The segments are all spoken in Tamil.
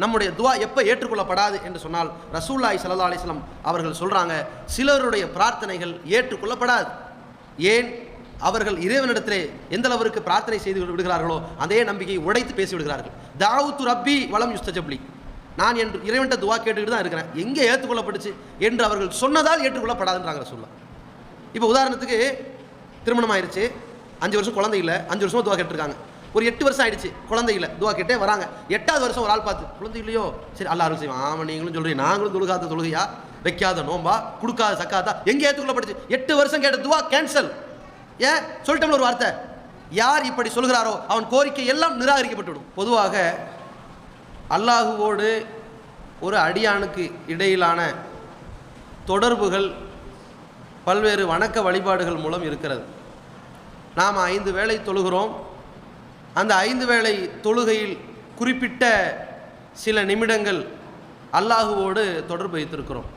நம்முடைய துவா எப்போ ஏற்றுக்கொள்ளப்படாது என்று சொன்னால் ரசூலுல்லாஹி ஸல்லல்லாஹு அலைஹி வஸல்லம் அவர்கள் சொல்கிறாங்க, சிலருடைய பிரார்த்தனைகள் ஏற்றுக்கொள்ளப்படாது. ஏன்? அவர்கள் இறைவனிடத்திலே எந்த அளவிற்கு பிரார்த்தனை செய்து விடுகிறார்களோ அதே நம்பிக்கையை உடைத்து பேசி விடுகிறார்கள். தாவூத்து ரப்பி வலம் யுஸ்தஜப்லி, நான் என்று இறைவன்கிட்ட துவா கேட்டுக்கிட்டு தான் இருக்கிறேன், எங்கே ஏற்றுக்கொள்ளப்பட்டுச்சு என்று அவர்கள் சொன்னதால் ஏற்றுக்கொள்ளப்படாதுன்றாங்க ரசூலுல்லாஹ். இப்போ உதாரணத்துக்கு திருமணம் ஆயிடுச்சு, 5 வருஷம் குழந்தை இல்லை, 5 வருஷமாக துவா கேட்டிருக்காங்க. ஒரு 8 வருஷம் ஆயிடுச்சு, குழந்தை இல்லை, துவா கேட்டே வராங்க. 8வது வருஷம் ஒரு ஆள் பார்த்து, குழந்தை இல்லையோ, சரி அல்லாஹ் அருள் செய்வான். ஆமாம், நீங்களும் சொல்கிறீங்க, நாங்களும் தொழுகாத தொழுகையா, வைக்காத நோம்பா, கொடுக்காத சக்காத்தா, எங்கே ஏற்றுக்கொள்ளப்பட்டுச்சு? 8 வருஷம் கேட்ட துவா கேன்சல். ஏன் சொல்லிட்டோம்ல ஒரு வார்த்தை, யார் இப்படி சொல்கிறாரோ அவன் கோரிக்கை எல்லாம் நிராகரிக்கப்பட்டுவிடும். பொதுவாக அல்லாஹுவோடு ஒரு அடியானுக்கு இடையிலான தொடர்புகள் பல்வேறு வணக்க வழிபாடுகள் மூலம் இருக்கிறது. நாம் 5 வேளை தொழுகிறோம். அந்த 5 வேளை தொழுகையில் குறிப்பிட்ட சில நிமிடங்கள் அல்லாஹுவோடு தொடர்பு வைத்திருக்கிறோம்.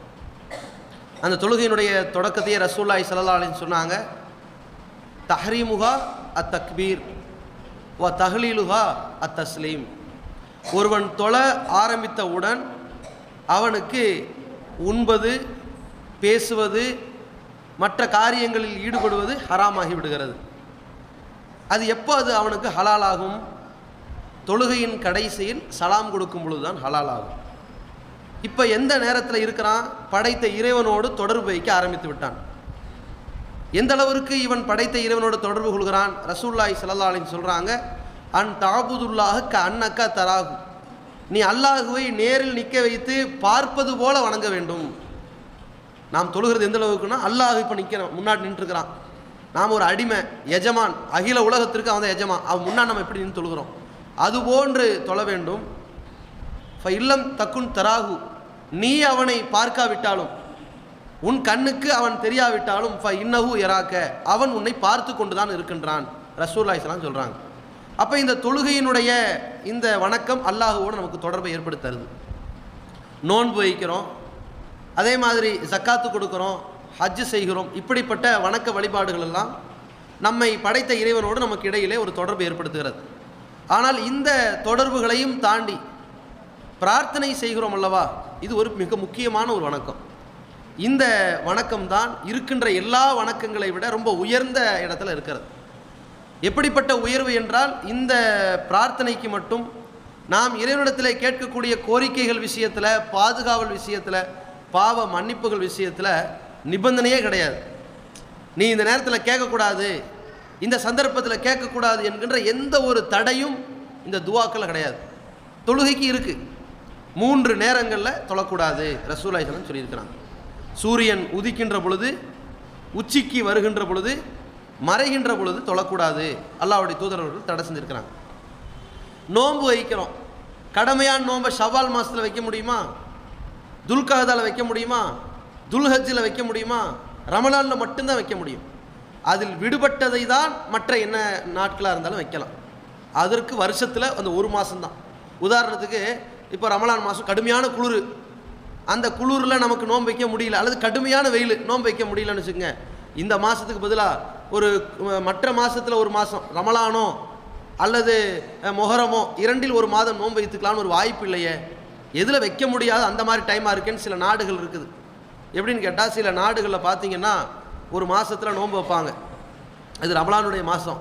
அந்த தொழுகையினுடைய தொடக்கத்தையே ரசூலுல்லாஹி ஸல்லல்லாஹு அலைஹி சொன்னாங்க, தஹ்ரீமுஹா அத் தக்பீர் வ தஹ்லீலுஹா அத் தஸ்லீம். ஒருவன் தொழ ஆரம்பித்தவுடன் அவனுக்கு உண்பது, பேசுவது, மற்ற காரியங்களில் ஈடுபடுவது ஹராமாகி விடுகிறது. அது எப்போ அது அவனுக்கு ஹலாலாகும்? தொழுகையின் கடைசியில் சலாம் கொடுக்கும் பொழுது தான் ஹலாலாகும். இப்போ எந்த நேரத்தில் இருக்கிறான்? படைத்த இறைவனோடு தொடர்பு வைக்க ஆரம்பித்து விட்டான். எந்த அளவிற்கு இவன் படைத்த இறைவனோடு தொடர்பு கொள்கிறான்? ரசூலுல்லாஹி ஸல்லல்லாஹு அலைஹி சொல்கிறாங்க, அன் தஅபுதுல்லாஹ கஅன்னக தராஹு, நீ அல்லாஹுவை நேரில் நிற்க வைத்து பார்ப்பது போல வணங்க வேண்டும். நாம் தொழுகிறது எந்த அளவுக்குன்னா, அல்லாஹ் இப்போ நிற்கிறான், முன்னாடி நின்றுருக்கிறான், நாம் ஒரு அடிமை, எஜமான், அகில உலகத்திற்கு அவன் எஜமான், அவன் முன்னாடி நம்ம எப்படி நின்று தொழுகிறோம் அதுபோன்று தொழ வேண்டும். இல்லம் தக்குன் தராகு, நீ அவனை பார்க்காவிட்டாலும், உன் கண்ணுக்கு அவன் தெரியாவிட்டாலும் இன்னஹு யராக்க, அவன் உன்னை பார்த்து கொண்டு தான் இருக்கின்றான் ரசூலுல்லாஹி ஸல்லல்லாஹு அலைஹி சொல்கிறாங்க. அப்போ இந்த தொழுகையினுடைய இந்த வணக்கம் அல்லாஹுவோடு நமக்கு தொடர்பை ஏற்படுத்துறது. நோன்பு வைக்கிறோம், அதே மாதிரி ஜக்காத்து கொடுக்குறோம், ஹஜ்ஜு செய்கிறோம். இப்படிப்பட்ட வணக்க வழிபாடுகள் எல்லாம் நம்மை படைத்த இறைவனோடு நமக்கு இடையிலே ஒரு தொடர்பு ஏற்படுத்துகிறது. ஆனால் இந்த தொடர்புகளையும் தாண்டி பிரார்த்தனை செய்கிறோம் அல்லவா, இது ஒரு மிக முக்கியமான ஒரு வணக்கம். இந்த வணக்கம் தான் இருக்கின்ற எல்லா வணக்கங்களை விட ரொம்ப உயர்ந்த இடத்துல இருக்கிறது. எப்படிப்பட்ட உயர்வு என்றால், இந்த பிரார்த்தனைக்கு மட்டும் நாம் இறைவனிடத்தில் கேட்கக்கூடிய கோரிக்கைகள் விஷயத்தில், பாதுகாவல் விஷயத்தில், பாவ மன்னிப்புகள் விஷயத்தில் நிபந்தனையே கிடையாது. நீ இந்த நேரத்தில் கேட்கக்கூடாது, இந்த சந்தர்ப்பத்தில் கேட்கக்கூடாது என்கின்ற எந்த ஒரு தடையும் இந்த துவாக்கள் கிடையாது. தொழுகைக்கு இருக்குது, 3 நேரங்களில் தொழக்கூடாது ரசூலுல்லாஹி ஸல்லல்லாஹு அலைஹி வஸல்லம் சொல்லியிருக்கிறாங்க. சூரியன் உதிக்கின்ற பொழுது, உச்சிக்கு வருகின்ற பொழுது, மறைகின்ற பொழுது தொழக்கூடாது, அல்லாஹ்வுடைய தூதரவர்கள் தடை செஞ்சுருக்கிறாங்க. நோன்பு வைக்கிறோம், கடமையான நோன்பை ஷவ்வால் மாதத்தில் வைக்க முடியுமா? துல்கஹதாவில் வைக்க முடியுமா? துல்ஹஜ்ஜில் வைக்க முடியுமா? ரமலானில் மட்டும்தான் வைக்க முடியும். அதில் விடுபட்டதை தான் மற்ற என்ன நாட்களாக இருந்தாலும் வைக்கலாம். அதற்கு வருஷத்தில் அந்த ஒரு மாதம்தான். உதாரணத்துக்கு இப்போ ரமலான் மாதம் கடுமையான குளிர், அந்த குளிரில் நமக்கு நோன்பு வைக்க முடியல, அல்லது கடுமையான வெயில் நோன்பு வைக்க முடியலன்னு வச்சுக்கோங்க, இந்த மாதத்துக்கு பதிலாக ஒரு மற்ற மாதத்தில் ஒரு மாதம் ரமலானோ அல்லது மொஹரமோ 2இல் ஒரு மாதம் நோன்பு வைத்துக்கலான்னு ஒரு வாய்ப்பு இல்லையே. எதில் வைக்க முடியாது அந்த மாதிரி டைமாக இருக்குன்னு சில நாடுகள் இருக்குது. எப்படின்னு கேட்டால், சில நாடுகளில் பார்த்திங்கன்னா ஒரு மாதத்தில் நோன்பு வைப்பாங்க, இது ரமலானுடைய மாதம்.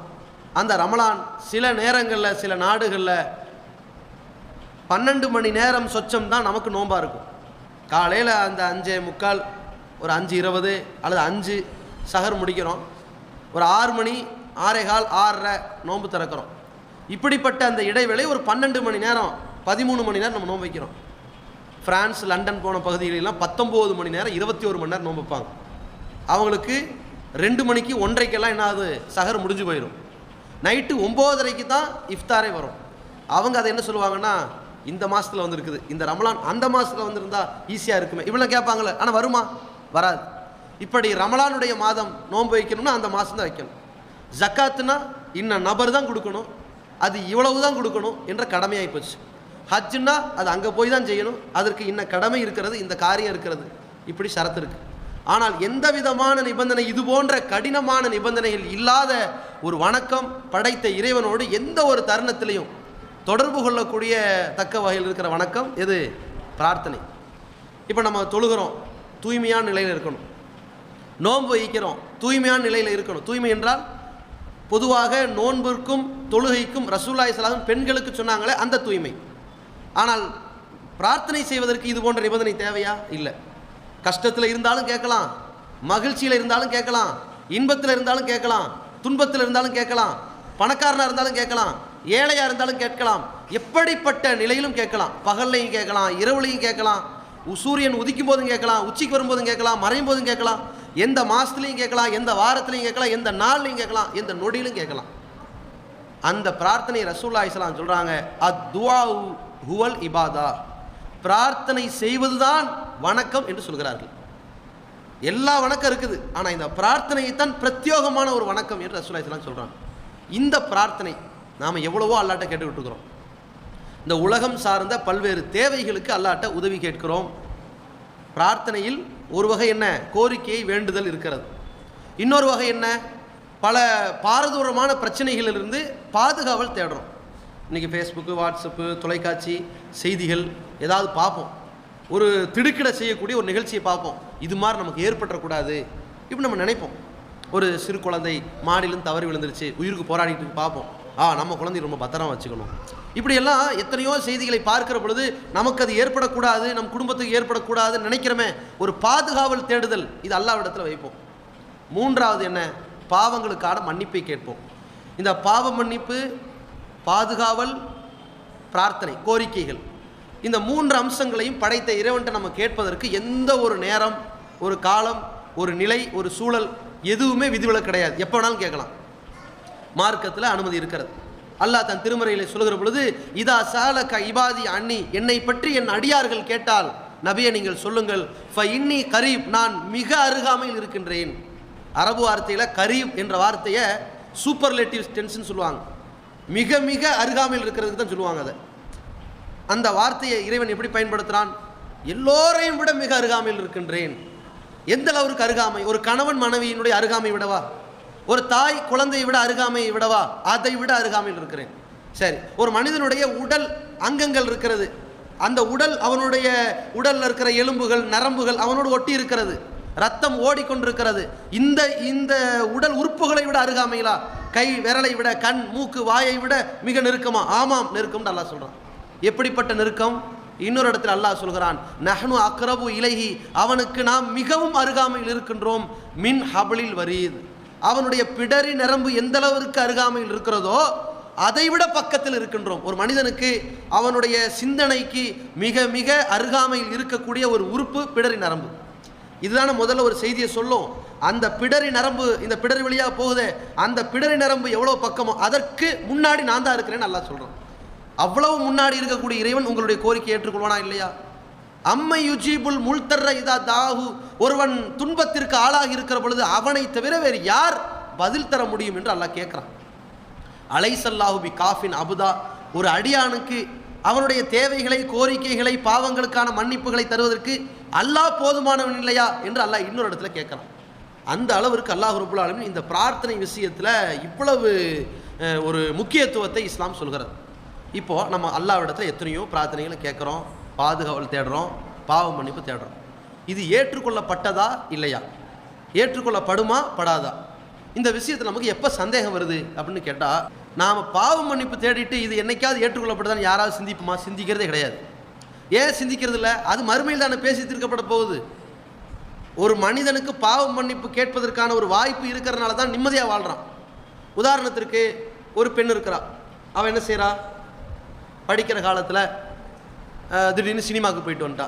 அந்த ரமலான் சில நேரங்களில் சில நாடுகளில் 12 மணி நேரம் சொச்சம் தான் நமக்கு நோன்பாக இருக்கும். காலையில் அந்த 5:45, ஒரு 5:20 அல்லது 5 சஹர் முடிக்கிறோம், ஒரு 6 மணி 6:15 6:30 நோன்பு திறக்கிறோம். இப்படிப்பட்ட அந்த இடைவேளை ஒரு 12 மணி நேரம் 13 மணி நேரம் நம்ம நோன்பு வைக்கிறோம். ஃப்ரான்ஸ், லண்டன் போன பகுதிகளெல்லாம் 19 மணி நேரம் 21 மணி நேரம் நோன்பு வைப்பாங்க. அவங்களுக்கு 2 மணிக்கு 1:30க்கெல்லாம் என்ன ஆகுது, சஹர் முடிஞ்சு போயிடும். நைட்டு 9:30க்கு தான் இஃப்தாரே வரும். அவங்க அதை என்ன சொல்லுவாங்கன்னா, இந்த மாதத்தில் வந்துருக்குது, இந்த ரமலான் அந்த மாதத்தில் வந்துருந்தா ஈஸியாக இருக்குமே, இவ்வளோ கேட்பாங்களே, ஆனால் வருமா? வராது. இப்படி ரமலானுடைய மாதம் நோன்பு வைக்கணும்னா அந்த மாதம் தான் வைக்கணும். ஜக்காத்துனா இன்ன நபர் தான் கொடுக்கணும், அது இவ்வளவு தான் கொடுக்கணும் என்ற கடமையாகி போச்சு. ஹஜ்ஜுன்னா அது அங்கே போய் தான் செய்யணும், அதற்கு இன்ன கடமை இருக்கிறது, இந்த காரியம் இருக்கிறது, இப்படி ஷரத்து இருக்குது. ஆனால் எந்த விதமான நிபந்தனை, இது போன்ற கடினமான நிபந்தனைகள் இல்லாத ஒரு வணக்கம் படைத்த இறைவனோடு எந்த ஒரு தருணத்திலையும் தொடர்பு கொள்ளக்கூடிய தக்க வகையில் இருக்கிற வணக்கம் எது? பிரார்த்தனை. இப்போ நம்ம தொழுகிறோம், தூய்மையான நிலையில் இருக்கணும். நோன்பு வைக்கிறோம், தூய்மையான நிலையில் இருக்கணும். தூய்மை என்றால் பொதுவாக நோன்பிற்கும் தொழுகைக்கும் ரசூலுல்லாஹி ஸல்லல்லாஹு அலைஹி வஸல்லம் பெண்களுக்கு சொன்னாங்களே அந்த தூய்மை. ஆனால் பிரார்த்தனை செய்வதற்கு இது போன்ற நிபந்தனை தேவையா? இல்லை. கஷ்டத்தில் இருந்தாலும் கேட்கலாம், மகிழ்ச்சியில் இருந்தாலும் கேட்கலாம், இன்பத்தில் இருந்தாலும் கேட்கலாம், துன்பத்தில் இருந்தாலும் கேட்கலாம், பணக்காரனாக இருந்தாலும் கேட்கலாம், ஏழையாக இருந்தாலும் கேட்கலாம், எப்படிப்பட்ட நிலையிலும் கேட்கலாம். பகல்லையும் கேட்கலாம், இரவுலையும் கேட்கலாம், சூரியன் உதிக்கும் போதும் கேட்கலாம், உச்சிக்கு வரும்போதும் கேட்கலாம், மறையும் போதும் கேட்கலாம், எந்த மாதத்துலையும் கேட்கலாம், எந்த வாரத்துலையும் கேட்கலாம், எந்த நாள்லையும் கேட்கலாம், எந்த நொடியிலும் கேட்கலாம். அந்த பிரார்த்தனை ரசூலுல்லாஹி ஸல்லல்லாஹு அலைஹி வஸல்லம் சொல்கிறாங்க, அத்துஆஉ ஹுவல் இபாதா, பிரார்த்தனை செய்வதுதான் வணக்கம் என்று சொல்கிறார்கள். எல்லா வணக்கம் இருக்குது, ஆனால் இந்த பிரார்த்தனையை தான் பிரத்யோகமான ஒரு வணக்கம் என்று ரசூலுல்லாஹி ஸல்லல்லாஹு அலைஹி வஸல்லம் சொல்கிறாங்க. இந்த பிரார்த்தனை நாம் எவ்வளவோ அல்லாஹ்ட்ட கேட்டுக்கிட்டு இருக்கிறோம். இந்த உலகம் சார்ந்த பல்வேறு தேவைகளுக்கு அல்லாஹ்ட்ட உதவி கேட்கிறோம். பிரார்த்தனையில் ஒரு வகை என்ன? கோரிக்கையை வேண்டுதல் இருக்கிறது. இன்னொரு வகை என்ன? பல பாரதூரமான பிரச்சனைகளிலிருந்து பாதுகாவல் தேடுறோம். இன்றைக்கி ஃபேஸ்புக்கு, வாட்ஸ்அப்பு, தொலைக்காட்சி செய்திகள் ஏதாவது பார்ப்போம், ஒரு திடுக்கிட செய்யக்கூடிய ஒரு நிகழ்ச்சியை பார்ப்போம், இது மாதிரி நமக்கு ஏற்பட்டுறக்கூடாது இப்படி நம்ம நினைப்போம். ஒரு சிறு குழந்தை மாடிலும் தவறி விழுந்துருச்சு, உயிருக்கு போராடிட்டு பார்ப்போம், நம்ம குழந்தை ரொம்ப பத்திரமா வச்சுக்கணும். இப்படியெல்லாம் எத்தனையோ செய்திகளை பார்க்கிற பொழுது நமக்கு அது ஏற்படக்கூடாது, நம் குடும்பத்துக்கு ஏற்படக்கூடாதுன்னு நினைக்கிறோமே, ஒரு பாதுகாவல் தேடுதல், இது அல்லாஹ்விடத்தில் வைப்போம். மூன்றாவது என்ன? பாவங்களுக்கான மன்னிப்பை கேட்போம். இந்த பாவ மன்னிப்பு, பாதுகாவல், பிரார்த்தனை, கோரிக்கைகள், இந்த மூன்று அம்சங்களையும் படைத்த இறைவன்ட்ட நம்ம கேட்பதற்கு எந்த ஒரு நேரம், ஒரு காலம், ஒரு நிலை, ஒரு சூழல் எதுவுமே விதிவிலக்கு கிடையாது. எப்போ வேணாலும் கேட்கலாம். மார்க்கத்தில் அனுமதி இருக்கிறது. அல்லாஹ் தன் திருமறையில் சொல்கிற பொழுது, இதா சாலக இபாதி அன்னி, என்னை பற்றி என் அடியார்கள் கேட்டால் நபியை நீங்கள் சொல்லுங்கள், ஃப இன்னி கரீப், நான் மிக அருகாமையில் இருக்கின்றேன். அரபு வார்த்தையில் கரீப் என்ற வார்த்தையை சூப்பர்லேட்டிவ் டென்ஸ்ன்னு சொல்லுவாங்க. மிக மிக அருகாமையில் இருக்கிறதுக்கு தான் சொல்லுவாங்க. அதை அந்த வார்த்தையை இறைவன் எப்படி பயன்படுத்துகிறான்? எல்லோரையும் விட மிக அருகாமையில் இருக்கின்றேன். எந்த அளவுக்கு அருகாமை? ஒரு கணவன் மனைவியினுடைய அருகாமை விடவா? ஒரு தாய் குழந்தையை விட அருகாமையை விடவா? அதை விட அருகாமையில் இருக்கிறேன். சரி, ஒரு மனிதனுடைய உடல் அங்கங்கள் இருக்கிறது, அந்த உடல், அவனுடைய உடலில் இருக்கிற எலும்புகள், நரம்புகள் அவனோடு ஒட்டி இருக்கிறது, ரத்தம் ஓடிக்கொண்டிருக்கிறது. இந்த இந்த உடல் உறுப்புகளை விட அருகாமையிலா? கை விரலை விட, கண், மூக்கு, வாயை விட மிக நெருக்கமா? ஆமாம், நெருக்கம்னு அல்லாஹ் சொல்கிறான். எப்படிப்பட்ட நெருக்கம்? இன்னொரு இடத்துல அல்லாஹ் சொல்கிறான், நஹ்னு அக்ரபு இலைஹி, அவனுக்கு நாம் மிகவும் அருகாமையில் இருக்கின்றோம், மின் ஹப்லில் வரீத், அவனுடைய பிடரி நரம்பு எந்த அளவிற்கு அருகாமையில் இருக்கிறதோ அதைவிட பக்கத்தில் இருக்கின்றோம். ஒரு மனிதனுக்கு அவனுடைய சிந்தனைக்கு மிக மிக அருகாமையில் இருக்கக்கூடிய ஒரு உறுப்பு பிடரி நரம்பு. இதுதான முதல்ல ஒரு செய்தியை சொல்லும். அந்த பிடரி நரம்பு, இந்த பிடரி வழியாக போகுதே, அந்த பிடரி நரம்பு எவ்வளோ பக்கமோ அதற்கு முன்னாடி நான் தான் இருக்கிறேன்னு அல்லாஹ் சொல்கிறோம். அவ்வளவு முன்னாடி இருக்கக்கூடிய இறைவன் உங்களுடைய கோரிக்கை ஏற்றுக்கொள்வானா இல்லையா? அம்மை யுஜீபுல் முல்தர்ர இதா தாஹு, ஒருவன் துன்பத்திற்கு ஆளாகி இருக்கிற பொழுது அவனை தவிர வேறு யார் பதில் தர முடியும் என்று அல்லாஹ் கேட்குறான். அலைசல்லாஹு பி காஃபின் அபுதா, ஒரு அடியானுக்கு அவனுடைய தேவைகளை, கோரிக்கைகளை, பாவங்களுக்கான மன்னிப்புகளை தருவதற்கு அல்லாஹ் போதுமானவன் இல்லையா என்று அல்லாஹ் இன்னொரு இடத்துல கேட்குறான். அந்த அளவிற்கு அல்லாஹ் ரப்புல் ஆலமீன் இந்த பிரார்த்தனை விஷயத்தில் இவ்வளவு ஒரு முக்கியத்துவத்தை இஸ்லாம் சொல்கிறது. இப்போது நம்ம அல்லாஹ்விடத்தில் எத்தனையோ பிரார்த்தனைகளை கேட்குறோம், பாதுகாவல் தேடுறோம், பாவ மன்னிப்பு தேடுறோம். இது ஏற்றுக்கொள்ளப்பட்டதா இல்லையா? ஏற்றுக்கொள்ளப்படுமா படாதா? இந்த விஷயத்தில் நமக்கு எப்போ சந்தேகம் வருது அப்படின்னு கேட்டால், நாம் பாவ மன்னிப்பு தேடிட்டு இது என்னைக்காவது ஏற்றுக்கொள்ளப்படுதான்னு யாராவது சிந்திப்போமா? சிந்திக்கிறதே கிடையாது. ஏன் சிந்திக்கிறது இல்லை? அது மறுமையில் தானே பேசி தீர்க்கப்பட போகுது. ஒரு மனிதனுக்கு பாவ மன்னிப்பு கேட்பதற்கான ஒரு வாய்ப்பு இருக்கிறதுனால தான் நிம்மதியாக வாழ்கிறான். உதாரணத்திற்கு ஒரு பெண் இருக்கிறா, அவள் என்ன செய்கிறா? படிக்கிற காலத்தில் திடீர்னு சினிமாவுக்கு போயிட்டு வந்துட்டா,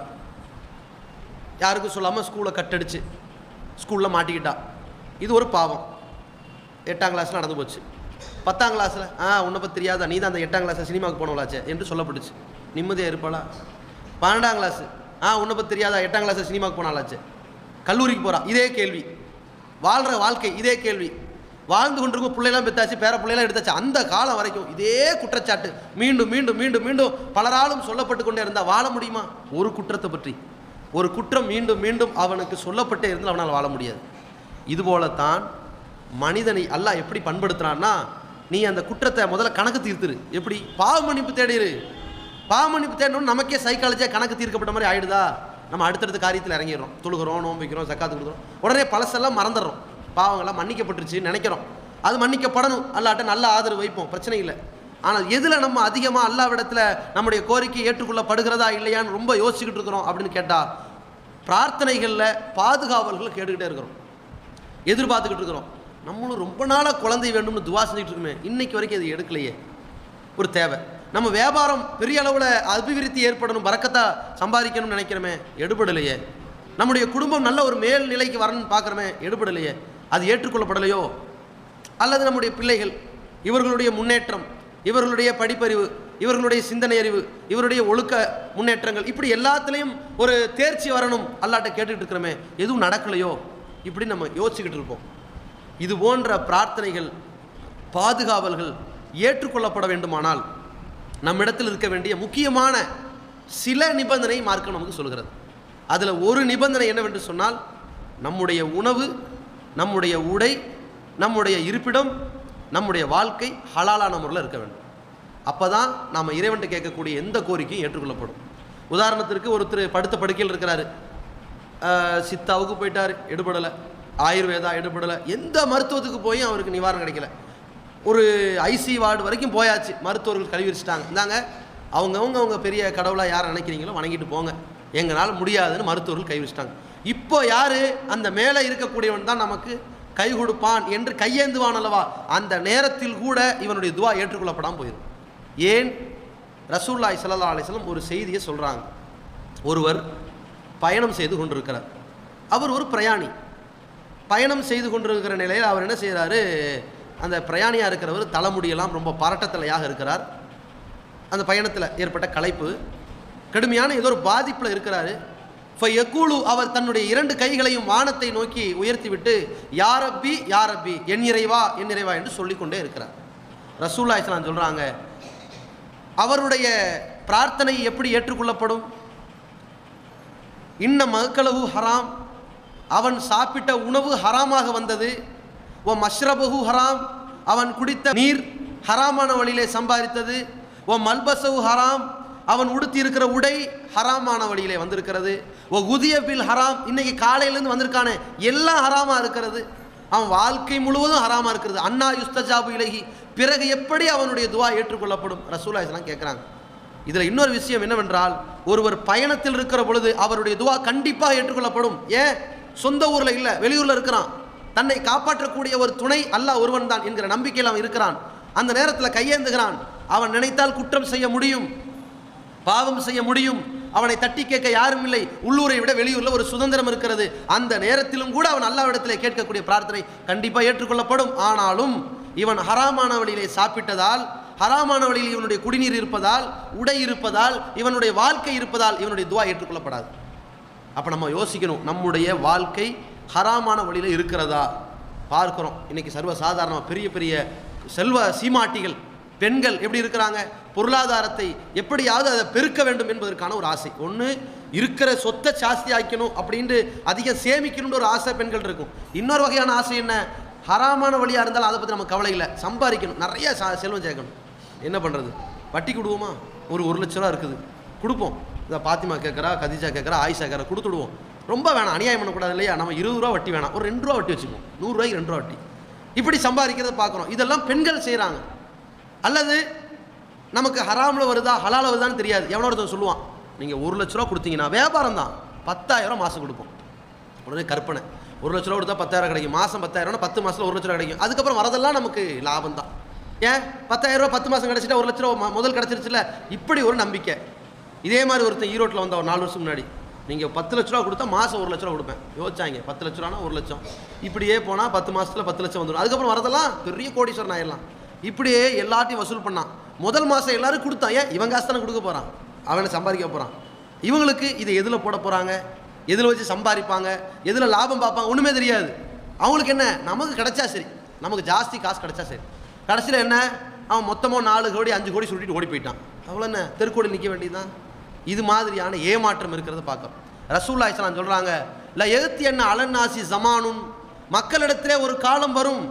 யாருக்கும் சொல்லாமல் ஸ்கூலை கட்டடிச்சு ஸ்கூலில் மாட்டிக்கிட்டா. இது ஒரு பாவம். 8ஆம் கிளாஸில் நடந்து போச்சு. 10ஆம் கிளாஸில் உன்னை பற்றி தெரியாதா, நீ தான் அந்த 8ஆம் கிளாஸில் சினிமாவுக்கு போனவளாச்சே என்று சொல்லப்பட்டுச்சு. நிம்மதியாக இருப்பாளா? 12ஆம் கிளாஸு உன்னை பற்றி தெரியாதா, 8ஆம் கிளாஸில் சினிமாவுக்கு போனாலாச்சு. கல்லூரிக்கு போகிறா, இதே கேள்வி. வாழ்கிற வாழ்க்கை இதே கேள்வி. வாழ்ந்து கொண்டிருக்கும் பிள்ளைலாம் பெற்றாச்சு, பேர பிள்ளைலாம் எடுத்தாச்சு. அந்த காலம் வரைக்கும் இதே குற்றச்சாட்டு மீண்டும் மீண்டும் மீண்டும் மீண்டும் பலராலும் சொல்லப்பட்டு கொண்டே இருந்தால் வாழ முடியுமா? ஒரு குற்றத்தை பற்றி ஒரு குற்றம் மீண்டும் மீண்டும் அவனுக்கு சொல்லப்பட்டே இருந்தால் அவனால் வாழ முடியாது. இதுபோலத்தான் மனிதனை அல்லாஹ் எப்படி பண்படுத்துறான்னா, நீ அந்த குற்றத்தை முதல்ல கணக்கு தீர்த்துரு. எப்படி? பாவ மன்னிப்பு தேடிரு. பாவ மன்னிப்பு தேடணும்னு நமக்கே சைக்காலஜியாக கணக்கு தீர்க்கப்பட்ட மாதிரி ஆகிடுதா? நம்ம அடுத்தடுத்த காரியத்தில் இறங்கிடுறோம். தொழுகிறோம், நோன்பு வைக்கிறோம், சக்காத்து கொடுக்குறோம், உடனே பழசெல்லாம் மறந்துடுறோம். பாவங்கள்லாம் மன்னிக்கப்பட்டுருச்சு நினைக்கிறோம். அது மன்னிக்கப்படணும். அல்லாட்ட நல்ல ஆதரவு வைப்போம், பிரச்சனை இல்லை. ஆனால் எதில் நம்ம அதிகமாக அல்லாவிடத்தில் நம்முடைய கோரிக்கை ஏற்றுக்கொள்ளப்படுகிறதா இல்லையான்னு ரொம்ப யோசிச்சுக்கிட்டு இருக்கிறோம் அப்படின்னு கேட்டால், பிரார்த்தனைகளில் பாதுகாவல்களை கேட்டுக்கிட்டே இருக்கிறோம், எதிர்பார்த்துக்கிட்டு இருக்கிறோம். நம்மளும் ரொம்ப நாளாக குழந்தை வேண்டும்னு துவா செஞ்சுக்கிட்டு இருக்குமே, இன்னைக்கு வரைக்கும் அது எடுக்கலையே. ஒரு தேவை. நம்ம வியாபாரம் பெரிய அளவில் அபிவிருத்தி ஏற்படணும், பறக்கத்தா சம்பாதிக்கணும்னு நினைக்கிறோமே, எடுபடலையே. நம்முடைய குடும்பம் நல்ல ஒரு மேல் நிலைக்கு வரணும்னு பார்க்குறோமே, எடுபடலையே. அது ஏற்றுக்கொள்ளப்படலையோ? அல்லது நம்முடைய பிள்ளைகள், இவர்களுடைய முன்னேற்றம், இவர்களுடைய படிப்பறிவு, இவர்களுடைய சிந்தனை அறிவு, இவருடைய ஒழுக்க முன்னேற்றங்கள், இப்படி எல்லாத்துலேயும் ஒரு தேர்ச்சி வரணும் அல்லாட்ட கேட்டுக்கிட்டு இருக்கிறோமே, எதுவும் நடக்கலையோ? இப்படி நம்ம யோசிச்சுக்கிட்டு இருப்போம். இது போன்ற பிரார்த்தனைகள், பாதுகாவல்கள் ஏற்றுக்கொள்ளப்பட வேண்டுமானால் நம்மிடத்தில் இருக்க வேண்டிய முக்கியமான சில நிபந்தனை மார்க்கம் நமக்கு சொல்கிறது. அதில் ஒரு நிபந்தனை என்னவென்று சொன்னால், நம்முடைய உணவு, நம்முடைய உடை, நம்முடைய இருப்பிடம், நம்முடைய வாழ்க்கை ஹலாலான முறையில் இருக்க வேண்டும். அப்போ தான் நாம் இறைவன்ட்டு கேட்கக்கூடிய எந்த கோரிக்கையும் ஏற்றுக்கொள்ளப்படும். உதாரணத்திற்கு, ஒருத்தர் படுத்த படுக்கையில் இருக்கிறாரு, சித்தாவுக்கு போயிட்டார், எடுபடலை. ஆயுர்வேதா எடுபடலை. எந்த மருத்துவத்துக்கு போய் அவருக்கு நிவாரணம் கிடைக்கல. ஒரு ஐசி வார்டு வரைக்கும் போயாச்சு, மருத்துவர்கள் கழுவி வச்சுட்டாங்க. இந்தாங்க அவங்க பெரிய கடவுளாக யார் நினைக்கிறீங்களோ வணங்கிட்டு போங்க, எங்களால் முடியாதுன்னு மருத்துவர்கள் கை வச்சுட்டாங்க. இப்போ யார்? அந்த மேலே இருக்கக்கூடியவன் தான் நமக்கு கை கொடுப்பான் என்று கையேந்துவான் அல்லவா? அந்த நேரத்தில் கூட இவனுடைய துவா ஏற்றுக்கொள்ளப்படாமல் போயிடும். ஏன்? ரசூலுல்லாஹி ஸல்லல்லாஹு அலைஹி வஸல்லம் ஒரு செய்தியை சொல்கிறாங்க. ஒருவர் பயணம் செய்து கொண்டிருக்கிறார். அவர் ஒரு பிரயாணி. பயணம் செய்து கொண்டிருக்கிற நிலையில் அவர் என்ன செய்கிறாரு? அந்த பிரயாணியாக இருக்கிறவர் தலைமுடியெல்லாம் ரொம்ப பரட்டத்தலையாக இருக்கிறார். அந்த பயணத்தில் ஏற்பட்ட களைப்பு, கடுமையான ஏதோ ஒரு பாதிப்பில் இருக்கிறாரு. ஃபயக்கூலு, அவர் தன்னுடைய 2 கைகளையும் வானத்தை நோக்கி உயர்த்திவிட்டு, யா ரப்பி யா ரப்பி, என் இறைவா என் இறைவா என்று சொல்லிக்கொண்டே இருக்கிறார். ரசூலுல்லாஹி ஸல்லல்லாஹு அலைஹி வஸல்லம் சொல்கிறாங்க, அவருடைய பிரார்த்தனை எப்படி ஏற்றுக்கொள்ளப்படும்? இன்ன மகக்கலவு ஹராம், அவன் சாப்பிட்ட உணவு ஹராமாக வந்தது. ஓ மஷ்ரபஹு ஹராம், அவன் குடித்த நீர் ஹராமான வழியிலே சம்பாதித்தது. ஓ மல்பசவு ஹராம், அவன் உடுத்தி இருக்கிற உடை ஹராமான வழியிலே வந்திருக்கிறது. ஓ குதிய பில் ஹராம், இன்னைக்கு காலையிலேருந்து வந்திருக்கானே எல்லாம் ஹராமாக இருக்கிறது. அவன் வாழ்க்கை முழுவதும் ஹராமாக இருக்கிறது. அன்னா யுஸ்தஜாபு இலகி, பிறகு எப்படி அவனுடைய துவா ஏற்றுக்கொள்ளப்படும்? ரசூலுல்லாஹி ஸல்லல்லாஹு அலைஹி வஸல்லம் கேட்குறாங்க. இதில் இன்னொரு விஷயம் என்னவென்றால், ஒருவர் பயணத்தில் இருக்கிற பொழுது அவருடைய துவா கண்டிப்பாக ஏற்றுக்கொள்ளப்படும். ஏன்? சொந்த ஊரில் இல்லை, வெளியூரில் இருக்கிறான். தன்னை காப்பாற்றக்கூடிய ஒரு துணை அல்லாஹ் ஒருவன் தான் என்கிற நம்பிக்கையில் அவன் இருக்கிறான். அந்த நேரத்தில் கையேந்துகிறான். அவன் நினைத்தால் குற்றம் செய்ய முடியும், பாவம் செய்ய முடியும். அவனை தட்டி கேட்க யாரும் இல்லை. உள்ளூரை விட வெளியூரில் ஒரு சுதந்திரம் இருக்கிறது. அந்த நேரத்திலும் கூட அவன் அல்லாஹ்விடத்தில் கேட்கக்கூடிய பிரார்த்தனை கண்டிப்பாக ஏற்றுக்கொள்ளப்படும். ஆனாலும் இவன் ஹராமான வழியிலே சாப்பிட்டதால், ஹராமான வழியில் இவனுடைய குடிநீர் இருப்பதால், உடை இருப்பதால், இவனுடைய வாழ்க்கை இருப்பதால் இவனுடைய துவா ஏற்றுக்கொள்ளப்படாது. அப்போ நம்ம யோசிக்கணும், நம்முடைய வாழ்க்கை ஹராமான வழியில் இருக்கிறதா பார்க்குறோம். இன்றைக்கி சர்வசாதாரணமாக பெரிய பெரிய செல்வ சீமாட்டிகள் பெண்கள் எப்படி இருக்கிறாங்க? பொருளாதாரத்தை எப்படியாவது அதை பெருக்க வேண்டும் என்பதற்கான ஒரு ஆசை. ஒன்று இருக்கிற சொத்தை ஜாஸ்தி ஆக்கணும் அப்படின்ட்டு அதிகம் சேமிக்கணும்னு ஒரு ஆசை பெண்கள் இருக்கும். இன்னொரு வகையான ஆசை என்ன? ஹராமான வழியாக இருந்தாலும் அதை பற்றி நம்ம கவலை இல்லை, சம்பாதிக்கணும், நிறைய செல்வம் சேர்க்கணும். என்ன பண்ணுறது? வட்டி கொடுவோமா? ஒரு 1 லட்ச ரூபா இருக்குது, கொடுப்போம். இதை பாத்திமா கேட்குறா, கதீஜா கேட்குறா, ஆயிஷா கேட்குறா, கொடுத்துடுவோம். ரொம்ப வேணாம், அநியாயம் பண்ணக்கூடாது இல்லையா? நம்ம 20 ரூபா வட்டி வேணாம், ஒரு 2 ரூபா வட்டி வச்சுக்குவோம், 100 ரூபாய்க்கு 2 ரூபா வட்டி. இப்படி சம்பாதிக்கிறத பார்க்குறோம். இதெல்லாம் பெண்கள் செய்கிறாங்க. அல்லது நமக்கு ஹராமில் வருதா ஹலால வருதான்னு தெரியாது. எவனோ ஒருத்தன் சொல்லுவான், நீங்கள் 1 லட்ச ரூபா கொடுத்தீங்கன்னா வியாபாரம் தான் 10,000 மாதம் கொடுப்போம். உடனே கற்பனை, 1 லட்ச ரூபா கொடுத்தா 10,000 கிடைக்கும், மாதம் 10,000, 10 மாதத்தில் 1 லட்ச ரூபா கிடைக்கும். அதுக்கப்புறம் வரதெல்லாம் நமக்கு லாபம் தான். ஏன் 10,000 ரூபா 10 மாதம் கிடச்சிட்டா 1 லட்ச ரூபா முதல் கிடச்சிருச்சுல, இப்படி ஒரு நம்பிக்கை. இதே மாதிரி ஒருத்தன் ஈரோட்டில் வந்த ஒரு 4 வருஷம் முன்னாடி, நீங்கள் 10 லட்ச ரூபா கொடுத்தா மாதம் 1 லட்ச ரூபா கொடுப்பேன். யோசிச்சாங்க, 10 லட்ச ரூபானா 1 லட்சம், இப்படியே போனால் 10 மாதத்தில் 10 லட்சம் வந்துடும். அதுக்கப்புறம் வரதெல்லாம் பெரிய கோடீஸ்வரன் ஆயிடலாம். இப்படியே எல்லாத்தையும் வசூல் பண்ணான். முதல் மாதம் எல்லாரும் கொடுத்தான். ஏன்? இவன் காசு தானே கொடுக்க போகிறான், அவனை சம்பாதிக்க போகிறான். இவங்களுக்கு இதை எதில் போட போகிறாங்க, எதில் வச்சு சம்பாதிப்பாங்க, எதில் லாபம் பார்ப்பாங்க, ஒன்றுமே தெரியாது. அவங்களுக்கு என்ன, நமக்கு கிடைச்சா சரி, நமக்கு ஜாஸ்தி காசு கிடைச்சா சரி. கடைசியில் என்ன, அவன் மொத்தமாக 4 கோடி 5 கோடி சொல்லிட்டு ஓடி போயிட்டான். அவ்வளோ என்ன, தெருக்கோடி நிற்க வேண்டியதுதான். இது மாதிரியான ஏமாற்றம் இருக்கிறத பார்க்குறோம். ரசூலுல்லாஹி ஸல்லல்லாஹு அலைஹி வஸல்லம் சொல்கிறாங்க, ல எகத்தி என்ன அலன்னாசி ஜமானுன், மக்களிடத்திலே ஒரு காலம் வரும்,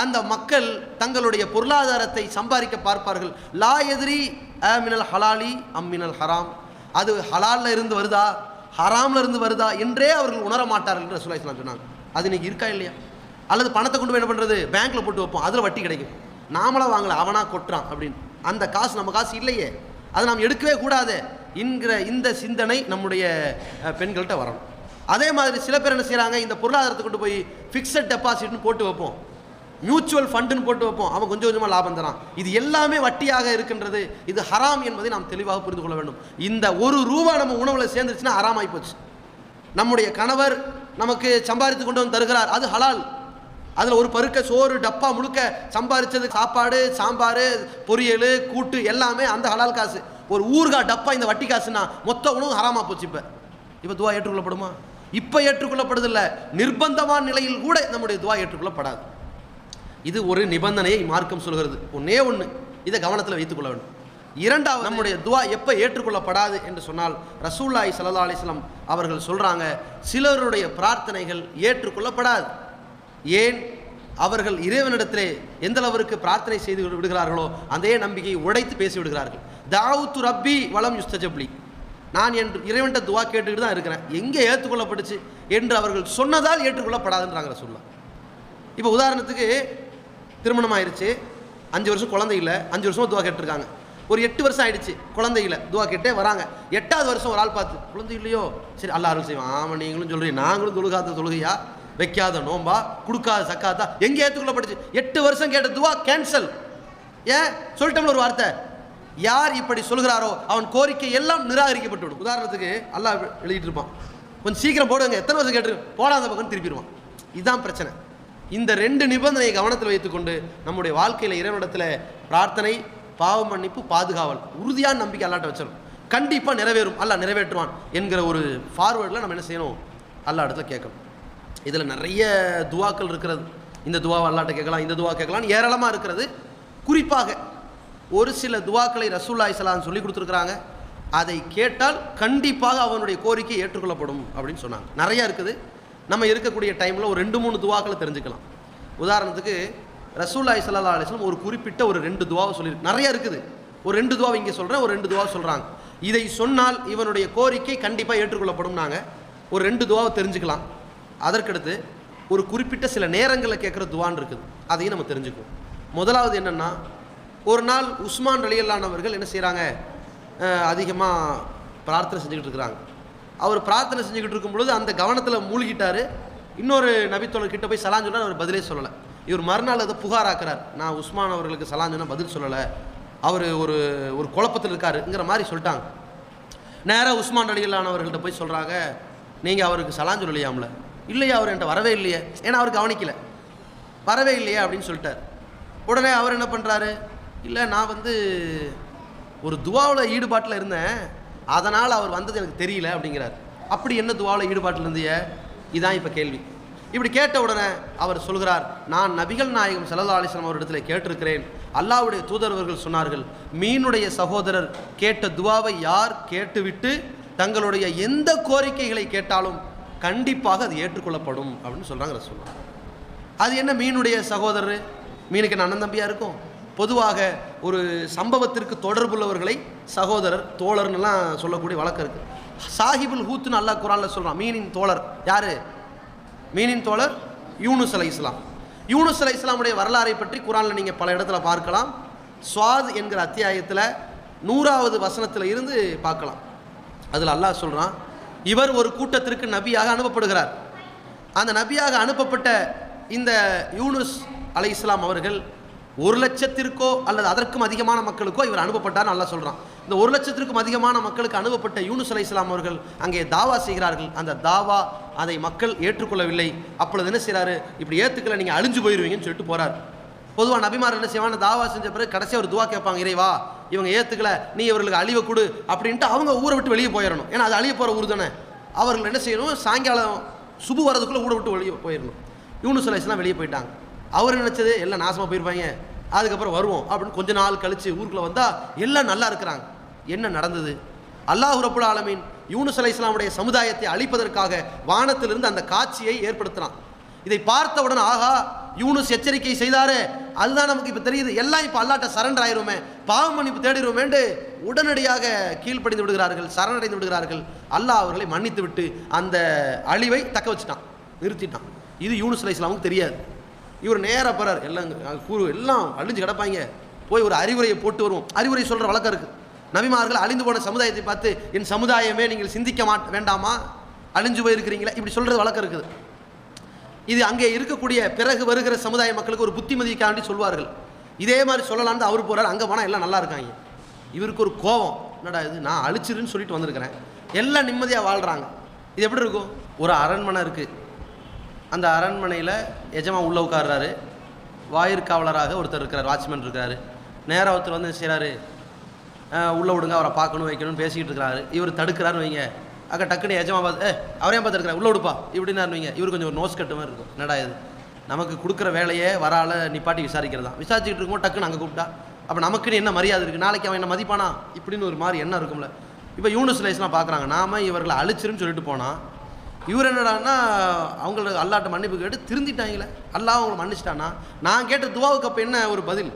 அந்த மக்கள் தங்களுடைய பொருளாதாரத்தை சம்பாதிக்க பார்ப்பார்கள். லா எதிரி மினல் ஹலாலி மினல் ஹராம், அது ஹலாலில் இருந்து வருதா ஹராமில் இருந்து வருதா என்றே அவர்கள் உணர மாட்டார்கள் என்று ரசூலுல்லாஹி ஸல்லல்லாஹு அலைஹி வஸல்லம் சொன்னாங்க. அது இன்னைக்கு இருக்கா இல்லையா? அல்லது பணத்தை கொண்டு போய் என்ன பண்ணுறது, பேங்க்கில் போட்டு வைப்போம், அதில் வட்டி கிடைக்கும், நாமளாக வாங்கலை அவனாக கொட்டுறான் அப்படின்னு. அந்த காசு நம்ம காசு இல்லையே, அதை நாம் எடுக்கவே கூடாது என்கிற இந்த சிந்தனை நம்முடைய பெண்கள்கிட்ட வரணும். அதே மாதிரி சில பேர் என்ன செய்கிறாங்க, இந்த பொருளாதாரத்தை கொண்டு போய் ஃபிக்ஸட் டெபாசிட்னு போட்டு வைப்போம், மியூச்சுவல் ஃபண்டுன்னு போட்டு வைப்போம், அவன் கொஞ்சம் கொஞ்சமாக லாபம் தரான், இது எல்லாமே வட்டியாக இருக்கின்றது, இது ஹராம் என்பதை நாம் தெளிவாக புரிந்து கொள்ள வேண்டும். இந்த ₹1 நம்ம உணவில் சேர்ந்துருச்சுன்னா ஹராம் ஆகி போச்சு. நம்முடைய கணவர் நமக்கு சம்பாதித்து கொண்டு வந்து தருகிறார், அது ஹலால், அதில் ஒரு பருக்க சோறு டப்பா முழுக்க சம்பாதிச்சது, சாப்பாடு சாம்பார் பொரியல் கூட்டு எல்லாமே அந்த ஹலால் காசு. ஒரு ஊறுகாய் டப்பா இந்த வட்டி காசுன்னா மொத்த உணவு ஹராமாக போச்சு. இப்போ துவா ஏற்றுக்கொள்ளப்படுமா? இப்போ ஏற்றுக்கொள்ளப்படுதில்லை, நிர்பந்தமான நிலையில் கூட நம்முடைய துவா ஏற்றுக்கொள்ளப்படாது. இது ஒரு நிபந்தனையை மார்க்கம் சொல்கிறது. ஒன்றே ஒன்று, இதை கவனத்தில் வைத்துக்கொள்ள வேண்டும். இரண்டாவது, நம்முடைய துவா எப்போ ஏற்றுக்கொள்ளப்படாது என்று சொன்னால் ரசூலுல்லாஹி ஸல்லல்லாஹு அலைஹி வஸல்லம் அவர்கள் சொல்கிறாங்க, சிலருடைய பிரார்த்தனைகள் ஏற்றுக்கொள்ளப்படாது. ஏன்? அவர்கள் இறைவனிடத்திலே எந்த அளவிற்கு பிரார்த்தனை செய்து விடுகிறார்களோ அதே நம்பிக்கையை உடைத்து பேசி விடுகிறார்கள். தாவூத்து ரப்பி வலம் யுஸ்தஜப்லி, நான் என் இறைவன்கிட்ட துவா கேட்டுக்கிட்டு தான் இருக்கிறேன், எங்கே ஏற்றுக்கொள்ளப்பட்டுச்சு என்று அவர்கள் சொன்னதால் ஏற்றுக்கொள்ளப்படாதுன்றாங்க ரசூலுல்லாஹ். இப்போ உதாரணத்துக்கு திருமணம் ஆயிடுச்சு, 5 வருஷம் குழந்தை இல்லை, 5 வருஷமாக துவா கேட்டிருக்காங்க. ஒரு 8 வருஷம் ஆயிடுச்சு, குழந்தை இல்லை, துவா கேட்டே வராங்க. 8வது வருஷம் ஒரு ஆள் பார்த்து, குழந்தை இல்லையோ, சரி அல்லாஹ் அருள் செய்வான். ஆமாம், நீங்களும் சொல்கிறீங்க, நாங்களும் தொழுகாத தொழுகையா, வைக்காத நோம்பா, கொடுக்காத சக்காத்தா, எங்கே ஏற்றுக்கொள்ளப்பட்டுச்சு? 8 வருஷம் கேட்ட துவா கேன்சல். ஏன் சொல்லிட்டோம்ல ஒரு வார்த்தை, யார் இப்படி சொல்கிறாரோ அவன் கோரிக்கை எல்லாம் நிராகரிக்கப்பட்டு விடும். உதாரணத்துக்கு அல்லாஹ் எழுதிட்டு இருப்பான், கொஞ்சம் சீக்கிரம் போடுங்க, எத்தனை வருஷம் கேட்டு போடாத பக்கம் திருப்பிடுவான். இதுதான் பிரச்சனை. இந்த 2 நிபந்தனையை கவனத்தில் வைத்துக்கொண்டு நம்முடைய வாழ்க்கையில் இறைவனிடத்தில் பிரார்த்தனை, பாவ மன்னிப்பு, பாதுகாவல், உறுதியான நம்பிக்கை அல்லாட்ட வச்சிடும், கண்டிப்பாக நிறைவேறும், அல்லாஹ் நிறைவேற்றுவான் என்கிற ஒரு ஃபார்வேர்டில் நம்ம என்ன செய்யணும், அல்லாஹ் இடத்துல கேட்கணும். இதில் நிறைய துவாக்கள் இருக்கிறது. இந்த துவாவை அல்லாட்ட கேட்கலாம், இந்த துவா கேட்கலாம், ஏராளமாக இருக்கிறது. குறிப்பாக ஒரு சில துவாக்களை ரசூலுல்லாஹி ஸல்லல்லாஹு அலைஹி வஸல்லம் சொல்லி கொடுத்துருக்குறாங்க, அதை கேட்டால் கண்டிப்பாக அவனுடைய கோரிக்கை ஏற்றுக்கொள்ளப்படும் அப்படின்னு சொன்னாங்க. நிறையா இருக்குது. நம்ம இருக்கக்கூடிய டைமில் ஒரு 2-3 துவாக்களை தெரிஞ்சுக்கலாம். உதாரணத்துக்கு ரசூலுல்லாஹி ஸல்லல்லாஹு அலைஹி வஸல்லம் ஒரு குறிப்பிட்ட ஒரு 2 துவாவை சொல்லியிருக்கு. நிறையா இருக்குது, ஒரு 2 துவாவை இங்கே சொல்கிறேன், ஒரு 2 துவாவை சொல்கிறாங்க. இதை சொன்னால் இவனுடைய கோரிக்கை கண்டிப்பாக ஏற்றுக்கொள்ளப்படும். நாங்கள் ஒரு 2 துவாவை தெரிஞ்சுக்கலாம். அதற்கடுத்து ஒரு குறிப்பிட்ட சில நேரங்களில் கேட்குற துவான் இருக்குது, அதையும் நம்ம தெரிஞ்சுக்குவோம். முதலாவது என்னென்னா, ஒரு நாள் உஸ்மான் ரலியல்லாஹு அவர்கள் என்ன செய்கிறாங்க, அதிகமாக பிரார்த்தனை செஞ்சுக்கிட்டு இருக்கிறாங்க. அவர் பிரார்த்தனை செஞ்சுக்கிட்டு இருக்கும் பொழுது அந்த கவனத்தில் மூழ்கிட்டார். இன்னொரு நபித்தோழர் கிட்ட போய் சலான் சொன்னால் அவர் பதிலே சொல்லலை. இவர் மறுநாள் அதை புகாராக்குறார், நான் உஸ்மான் அவர்களுக்கு சலான் சொன்னால் பதில் சொல்லலை, அவர் ஒரு குழப்பத்தில் இருக்காருங்கிற மாதிரி சொல்லிட்டாங்க. நேராக உஸ்மான் ரலியல்லாஹு அவர்கள்ட்ட போய் சொல்கிறாங்க, நீங்கள் அவருக்கு சலான் சொல்லலையாம்ல? இல்லையா, அவர் என்கிட்ட வரவே இல்லையே, ஏன்னா அவர் கவனிக்கலை, வரவே இல்லையே அப்படின்னு சொல்லிட்டார். உடனே அவர் என்ன பண்ணுறாரு, இல்லை நான் ஒரு துவாவில் ஈடுபாட்டில் இருந்தேன், அதனால் அவர் வந்தது எனக்கு தெரியல அப்படிங்கிறார். அப்படி என்ன துவாவில் ஈடுபாட்டில் இருந்திய? இதுதான் இப்போ கேள்வி. இப்படி கேட்ட உடனே அவர் சொல்கிறார், நான் நபிகள் நாயகம் ஸல்லல்லாஹு அலைஹி வஸல்லம் அவரிடத்தில் கேட்டிருக்கிறேன், அல்லாஹ்வுடைய தூதரவர்கள் சொன்னார்கள், மீனுடைய சகோதரர் கேட்ட துவாவை யார் கேட்டுவிட்டு தங்களுடைய எந்த கோரிக்கைகளை கேட்டாலும் கண்டிப்பாக அது ஏற்றுக்கொள்ளப்படும் அப்படின்னு சொல்கிறாங்க ரசூலுல்லாஹ். அது என்ன மீனுடைய சகோதரர்? மீனுக்கு என்ன அண்ணன் தம்பியாக இருக்கும்? பொதுவாக ஒரு சம்பவத்திற்கு தொடர்புள்ளவர்களை சகோதரர், தோழர்னுலாம் சொல்லக்கூடிய வழக்கம் இருக்குது. சாஹிபுல் ஹூத்துன்னு அல்லாஹ் குர்ஆனில் சொல்கிறான். மீனின் தோழர் யார்? மீனின் தோழர் யூனுஸ் அலைஹிஸ்ஸலாம். யூனுஸ் அலைஹிஸ்ஸலாமுடைய வரலாறை பற்றி குர்ஆனில் நீங்கள் பல இடத்துல பார்க்கலாம். ஸ்வாத் என்கிற அத்தியாயத்தில் 100வது வசனத்தில் இருந்து பார்க்கலாம். அதில் அல்லாஹ் சொல்கிறான், இவர் ஒரு கூட்டத்திற்கு நபியாக அனுப்பப்படுகிறார். அந்த நபியாக அனுப்பப்பட்ட இந்த யூனுஸ் அலைஹிஸ்ஸலாம் அவர்கள் 1,00,000க்கோ அல்லது அதற்கும் அதிகமான மக்களுக்கோ இவர் அனுப்பப்பட்டார்னு அல்லாஹ் சொல்கிறான். இந்த 1,00,000க்கும் அதிகமான மக்களுக்கு அனுப்பப்பட்ட யூனுஸ் அலைஹிஸ்ஸலாம் அவர்கள் அங்கே தாவா செய்கிறார்கள். அந்த தாவா அதை மக்கள் ஏற்றுக்கொள்ளவில்லை. அப்பொழுது என்ன செய்கிறாரு, இப்படி ஏற்றுக்கல நீங்கள் அழிஞ்சு போயிடுவீங்கன்னு சொல்லிட்டு போகிறார். பொதுவாக நபிமார் என்ன செய்வாங்க, தாவா செஞ்ச பிறகு கடைசியாக ஒரு துவா கேட்பாங்க, இறைவா இவங்க ஏற்றுக்கல, நீ இவர்களுக்கு அழிவை கொடு அப்படின்ட்டு அவங்க ஊரை விட்டு வெளியே போயிடணும். ஏன்னா அது அழிய போகிற ஊர் தானே. அவர்கள் என்ன செய்யணும், சாயங்காலம் சுபு வரதுக்குள்ளே ஊரை விட்டு வெளியே போயிடணும். யூனுஸ் அலைஹிஸ்ஸலாம் வெளியே போயிட்டாங்க. அவர் நினச்சது எல்லாம் நாசமாக போயிருப்பாங்க, அதுக்கப்புறம் வருவோம் அப்படின்னு கொஞ்ச நாள் கழித்து ஊருக்குள்ளே வந்தால் எல்லாம் நல்லா இருக்கிறாங்க. என்ன நடந்தது? அல்லாஹ் ரப்புல் ஆலமீன் யூனுஸ் அலைஹிஸ்ஸலாமுடைய சமுதாயத்தை அழிப்பதற்காக வானத்திலிருந்து அந்த காட்சியை ஏற்படுத்தினான். இதை பார்த்தவுடன் ஆகா யூனுஸ் எச்சரிக்கை செய்தாரு, அதுதான் நமக்கு இப்போ தெரியுது. எல்லாம் இப்போ அல்லாட்ட சரண்டர் ஆயிருமே, பாவ மன்னிப்பு தேடிடுவோமேண்டு உடனடியாக கீழ்ப்படிந்து விடுகிறார்கள், சரணடைந்து விடுகிறார்கள். அல்லாஹ் அவர்களை மன்னித்து விட்டு அந்த அழிவை தக்க வச்சுட்டான், நிறுத்திட்டான். இது யூனுஸ் அலைஹிஸ்ஸலாமுக்கு தெரியாது. இவர் நேராக போறார், எல்லாம் அழிஞ்சு கிடப்பாங்க, போய் ஒரு அறிவுரையை போட்டு வருவோம். அறிவுரை சொல்கிற வழக்கம் இருக்குது. நபிமார்கள் அழிந்து போன சமுதாயத்தை பார்த்து, என் சமுதாயமே நீங்கள் சிந்திக்க வேண்டாமா, அழிஞ்சு போயிருக்கிறீங்களா, இப்படி சொல்கிறது வழக்கம் இருக்குது. இது அங்கே இருக்கக்கூடிய பிறகு வருகிற சமுதாய மக்களுக்கு ஒரு புத்திமதிக்காண்டி சொல்வார்கள். இதே மாதிரி சொல்லலான்னு அவர் போகிறார். அங்கே போனால் எல்லாம் நல்லா இருக்காங்க. இவருக்கு ஒரு கோபம், என்னடா இது, நான் அழிச்சிருன்னு சொல்லிட்டு வந்திருக்கிறேன், எல்லாம் நிம்மதியாக வாழ்கிறாங்க, இது எப்படி இருக்கும்? ஒரு அரண்மனை இருக்குது, அந்த அரண்மனையில் எஜமா உள்ளே உட்கார்றாரு, வாயிற்காவலராக ஒருத்தர் இருக்கிறார், வாட்ச்மேன் இருக்கிறாரு. நேராக ஒருத்தர் வந்து செய்கிறாரு, உள்ளே விடுங்க, அவரை பார்க்கணும் வைக்கணும்னு பேசிக்கிட்டு இருக்கிறாரு. இவர் தடுக்கிறாருன்னு வைங்க, அக்கா டக்குன்னு எஜமா பார்த்து அவரையும் பார்த்து இருக்கிறார், உள்ளே விடுப்பா இப்படின்னு வைங்க. இவர் கொஞ்சம் ஒரு நோஸ் கட்டு மாதிரி இருக்கும், என்னடா இது, நமக்கு கொடுக்குற வேலையே வரால நிப்பாட்டி விசாரிக்கிறது தான். விசாரிச்சுக்கிட்டு இருக்கும்போது டக்குன்னு அங்கே கூப்பிட்டா அப்போ நமக்குன்னு என்ன மரியாதை இருக்குது, நாளைக்கு அவன் என்ன மதிப்பானா இப்படின்னு ஒரு மாதிரி எண்ணம் இருக்கும்ல. இப்போ யூனுஸ் அலைஹிஸ்ஸலாம் பார்க்குறாங்க, நாம இவர்களை அழிச்சிருன்னு சொல்லிட்டு போனால் இவர் என்னடான்னா அவங்களுக்கு அல்லாட்ட மன்னிப்பு கேட்டு திருந்திட்டாங்களே, அல்லாஹ் அவங்களை மன்னிச்சிட்டானா, நான் கேட்ட துவாவுக்கு அப்போ என்ன ஒரு பதில்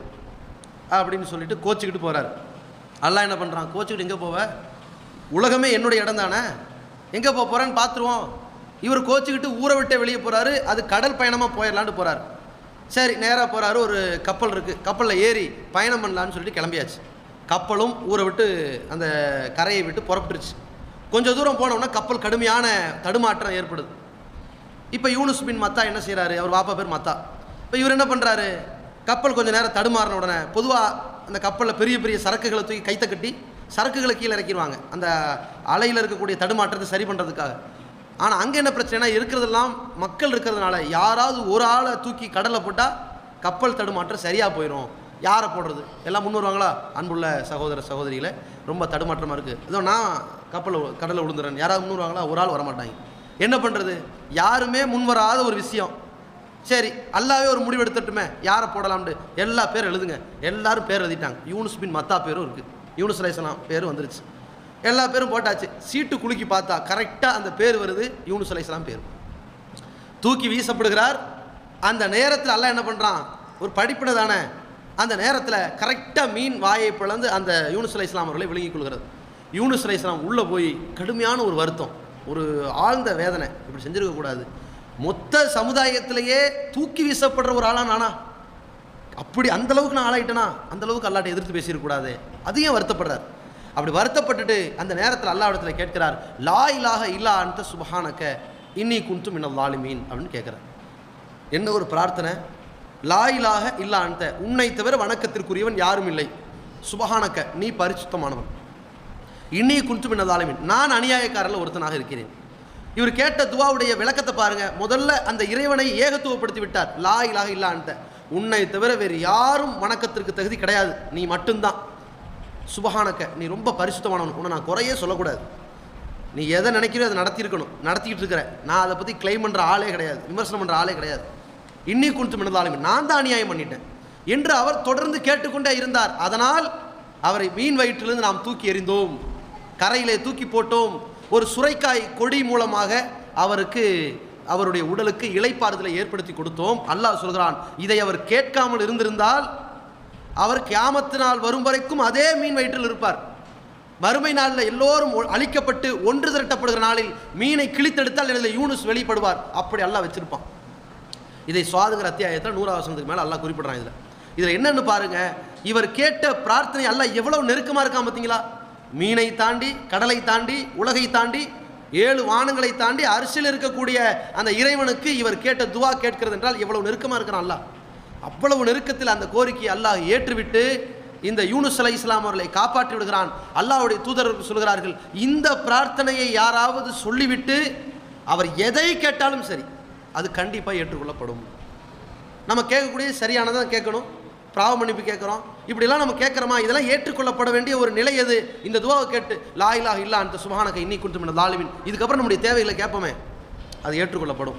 அப்படின்னு சொல்லிட்டு கோச்சிக்கிட்டு போகிறார். அல்லாஹ் என்ன பண்ணுறான், கோச்சிக்கிட்டு எங்கே போவ, உலகமே என்னுடைய இடம் தானே, எங்கே போகிறேன்னு பார்த்துருவோம். இவர் கோச்சிக்கிட்டு ஊரை விட்டே வெளியே போகிறாரு. அது கடல் பயணமாக போயிடலான்னு போகிறார். சரி, நேராக போகிறாரு, ஒரு கப்பல் இருக்குது, கப்பலில் ஏறி பயணம் பண்ணலான்னு சொல்லிட்டு கிளம்பியாச்சு. கப்பலும் ஊரை விட்டு அந்த கரையை விட்டு புறப்பட்டுருச்சு. கொஞ்சம் தூரம் போனோம்னா கப்பல் கடுமையான தடுமாற்றம் ஏற்படுது. இப்போ யூனுஸ் பின் மத்தா என்ன செய்கிறாரு, அவர் வாப்பா பேர் மத்தா. இப்போ இவர் என்ன பண்ணுறாரு, கப்பல் கொஞ்சம் நேரம் தடுமாறின உடனே பொதுவாக அந்த கப்பலில் பெரிய பெரிய சரக்குகளை தூக்கி கைத்த கட்டி சரக்குகளை கீழே இறக்கிடுவாங்க, அந்த அலையில் இருக்கக்கூடிய தடுமாற்றத்தை சரி பண்ணுறதுக்காக. ஆனால் அங்கே என்ன பிரச்சனைனா, இருக்கிறதெல்லாம் மக்கள் இருக்கிறதுனால யாராவது ஒரு ஆளை தூக்கி கடலில் போட்டால் கப்பல் தடுமாற்றம் சரியாக போயிடும். யாரை போடுறது, எல்லாம் முன்னுருவாங்களா? அன்புள்ள சகோதர சகோதரிகளை, ரொம்ப தடுமாற்றமாக இருக்குது, இதோ நான் கடலில் விழுந்துறேன், யாராவது முன்னுருவாங்களா? ஒரு ஆள் வரமாட்டாங்க. என்ன பண்ணுறது, யாருமே முன்வராத ஒரு விஷயம். சரி, அல்லாவே ஒரு முடிவு எடுத்துட்டுமே, யாரை போடலாம்னு எல்லா பேரும் எழுதுங்க. எல்லாரும் பேர் எழுதிட்டாங்க. யூனுஸ் பின் மத்தா பேரும் இருக்குது, யூனுஸ் அலைஹிஸ்ஸலாம் பேரும் வந்துருச்சு. எல்லா பேரும் போட்டாச்சு. சீட்டு குலுக்கி பார்த்தா கரெக்டாக அந்த பேர் வருது, யூனுஸ் அலைஹிஸ்ஸலாம் பேர். தூக்கி வீசப்படுகிறார். அந்த நேரத்தில் அல்லாஹ் என்ன பண்ணுறான், ஒரு படிப்பினை தானே, அந்த நேரத்தில் கரெக்டாக மீன் வாயை பிளந்து அந்த யூனுஸ் அலைஹிஸ்ஸலாம் அவர்களை விழுங்கிக் கொள்கிறது. யூனுஸ் அலைஹிஸ்ஸலாம் உள்ளே போய் கடுமையான ஒரு வருத்தம், ஒரு ஆழ்ந்த வேதனை, இப்படி செஞ்சுருக்கக்கூடாது, மொத்த சமுதாயத்திலேயே தூக்கி வீசப்படுற ஒரு ஆளாக நானா, அப்படி அந்தளவுக்கு நான் ஆளாயிட்டேனா, அந்தளவுக்கு அல்லாட்ட எதிர்த்து பேசியிருக்கூடாது, அதையும் வருத்தப்படுறார். அப்படி வருத்தப்பட்டுட்டு அந்த நேரத்தில் அல்லாஹ் இடத்துல கேட்கிறார், லா இலாஹ இல்லா அன்த சுப்ஹானக இன்னி குன்து மினல் ஸாலிமீன் அப்படின்னு கேட்குறார். என்ன ஒரு பிரார்த்தனை, லா இலாஹ இல்லா அன்த, உன்னை தவிர வணக்கத்திற்குரியவன் யாரும் இல்லை, சுப்ஹானக நீ பரிசுத்தமானவன், இன்னி குன்து மினல் ஸாலிமீன் நான் அநியாயக்காரரில் ஒருத்தனாக இருக்கிறேன். இவர் கேட்ட துவாவுடைய விளக்கத்தை பாருங்க. முதல்ல அந்த இறைவனை ஏகத்துவப்படுத்தி விட்டார், லா இலாஹ இல்லா அன்த, உன்னை தவிர வேறு யாரும் வணக்கத்திற்கு தகுதி கிடையாது, நீ மட்டும்தான், சுபஹானக்க நீ ரொம்ப பரிசுத்தமானவன், உன்னை நான் குறையே சொல்லக்கூடாது, நீ எதை நினைக்கிறோ அதை நடத்தியிருக்கணும், நடத்திக்கிட்டு இருக்கிற, நான் அதை பற்றி கிளைம் பண்ணுற ஆளே கிடையாது, விமர்சனம் பண்ணுற ஆளே கிடையாது, இன்னி குன்து மினல் ஸாலிமீன் நான் தான் அநியாயம் பண்ணிட்டேன் என்று அவர் தொடர்ந்து கேட்டுக்கொண்டே இருந்தார். அதனால் அவரை மீன் வயிற்றிலிருந்து நாம் தூக்கி எறிந்தோம், கரையிலே தூக்கி போட்டோம், ஒரு சுரைக்காய் கொடி மூலமாக அவருக்கு அவருடைய உடலுக்கு இளைப்பாறுதலை ஏற்படுத்தி கொடுத்தோம். அல்லாஹ் சொல்கிறான், இதை அவர் கேட்காமல் இருந்திருந்தால் அவர் கியாமத்து நாள் வரும் வரைக்கும் அதே மீன் வயிற்றில் இருப்பார். மறுமை நாளில் எல்லோரும் அழிக்கப்பட்டு ஒன்று திரட்டப்படுகிற நாளில் மீனை கிழித்தெடுத்தால் எனது யூனுஸ் வெளிப்படுவார், அப்படி அல்லாஹ் வச்சிருப்பான். இதை சுவாதுங்கிற அத்தியாயத்தில் 100ஆம் வசனத்துக்கு மேலே அல்லாஹ் குறிப்பிடுறான். இதில் என்னன்னு பாருங்க, இவர் கேட்ட பிரார்த்தனை அல்லாஹ் எவ்வளவு நெருக்கமாக இருக்கான் பார்த்தீங்களா. மீனை தாண்டி, கடலை தாண்டி, உலகை தாண்டி, 7 வானங்களை தாண்டி அரிசியில் இருக்கக்கூடிய அந்த இறைவனுக்கு இவர் கேட்ட துவா கேட்கிறது என்றால் எவ்வளவு நெருக்கமாக இருக்கிறான் அல்லாஹ். அவ்வளவு நெருக்கத்தில் அந்த கோரிக்கையை அல்லாஹ் ஏற்றுவிட்டு இந்த யூனுஸ் அலைஹிஸ்ஸலாம் அவர்களை காப்பாற்றி விடுகிறான். அல்லாஹ்வுடைய தூதர்கள் சொல்கிறார்கள், இந்த பிரார்த்தனையை யாராவது சொல்லிவிட்டு அவர் எதை கேட்டாலும் சரி அது கண்டிப்பாக ஏற்றுக்கொள்ளப்படும். நம்ம கேட்கக்கூடிய சரியானதான் கேட்கணும், பாவ மன்னிப்பு கேட்குறோம், இப்படிலாம் நம்ம கேட்குறோமா, இதெல்லாம் ஏற்றுக்கொள்ளப்பட வேண்டிய ஒரு நிலை எது? இந்த துவாவை கேட்டு லா இலாஹ இல்லா அன்த சுப்ஹானக இன்னி குன்து மினல் ஸாலிமீன், இதுக்கப்புறம் நம்முடைய தேவைகளை கேட்போமே, அது ஏற்றுக்கொள்ளப்படும்.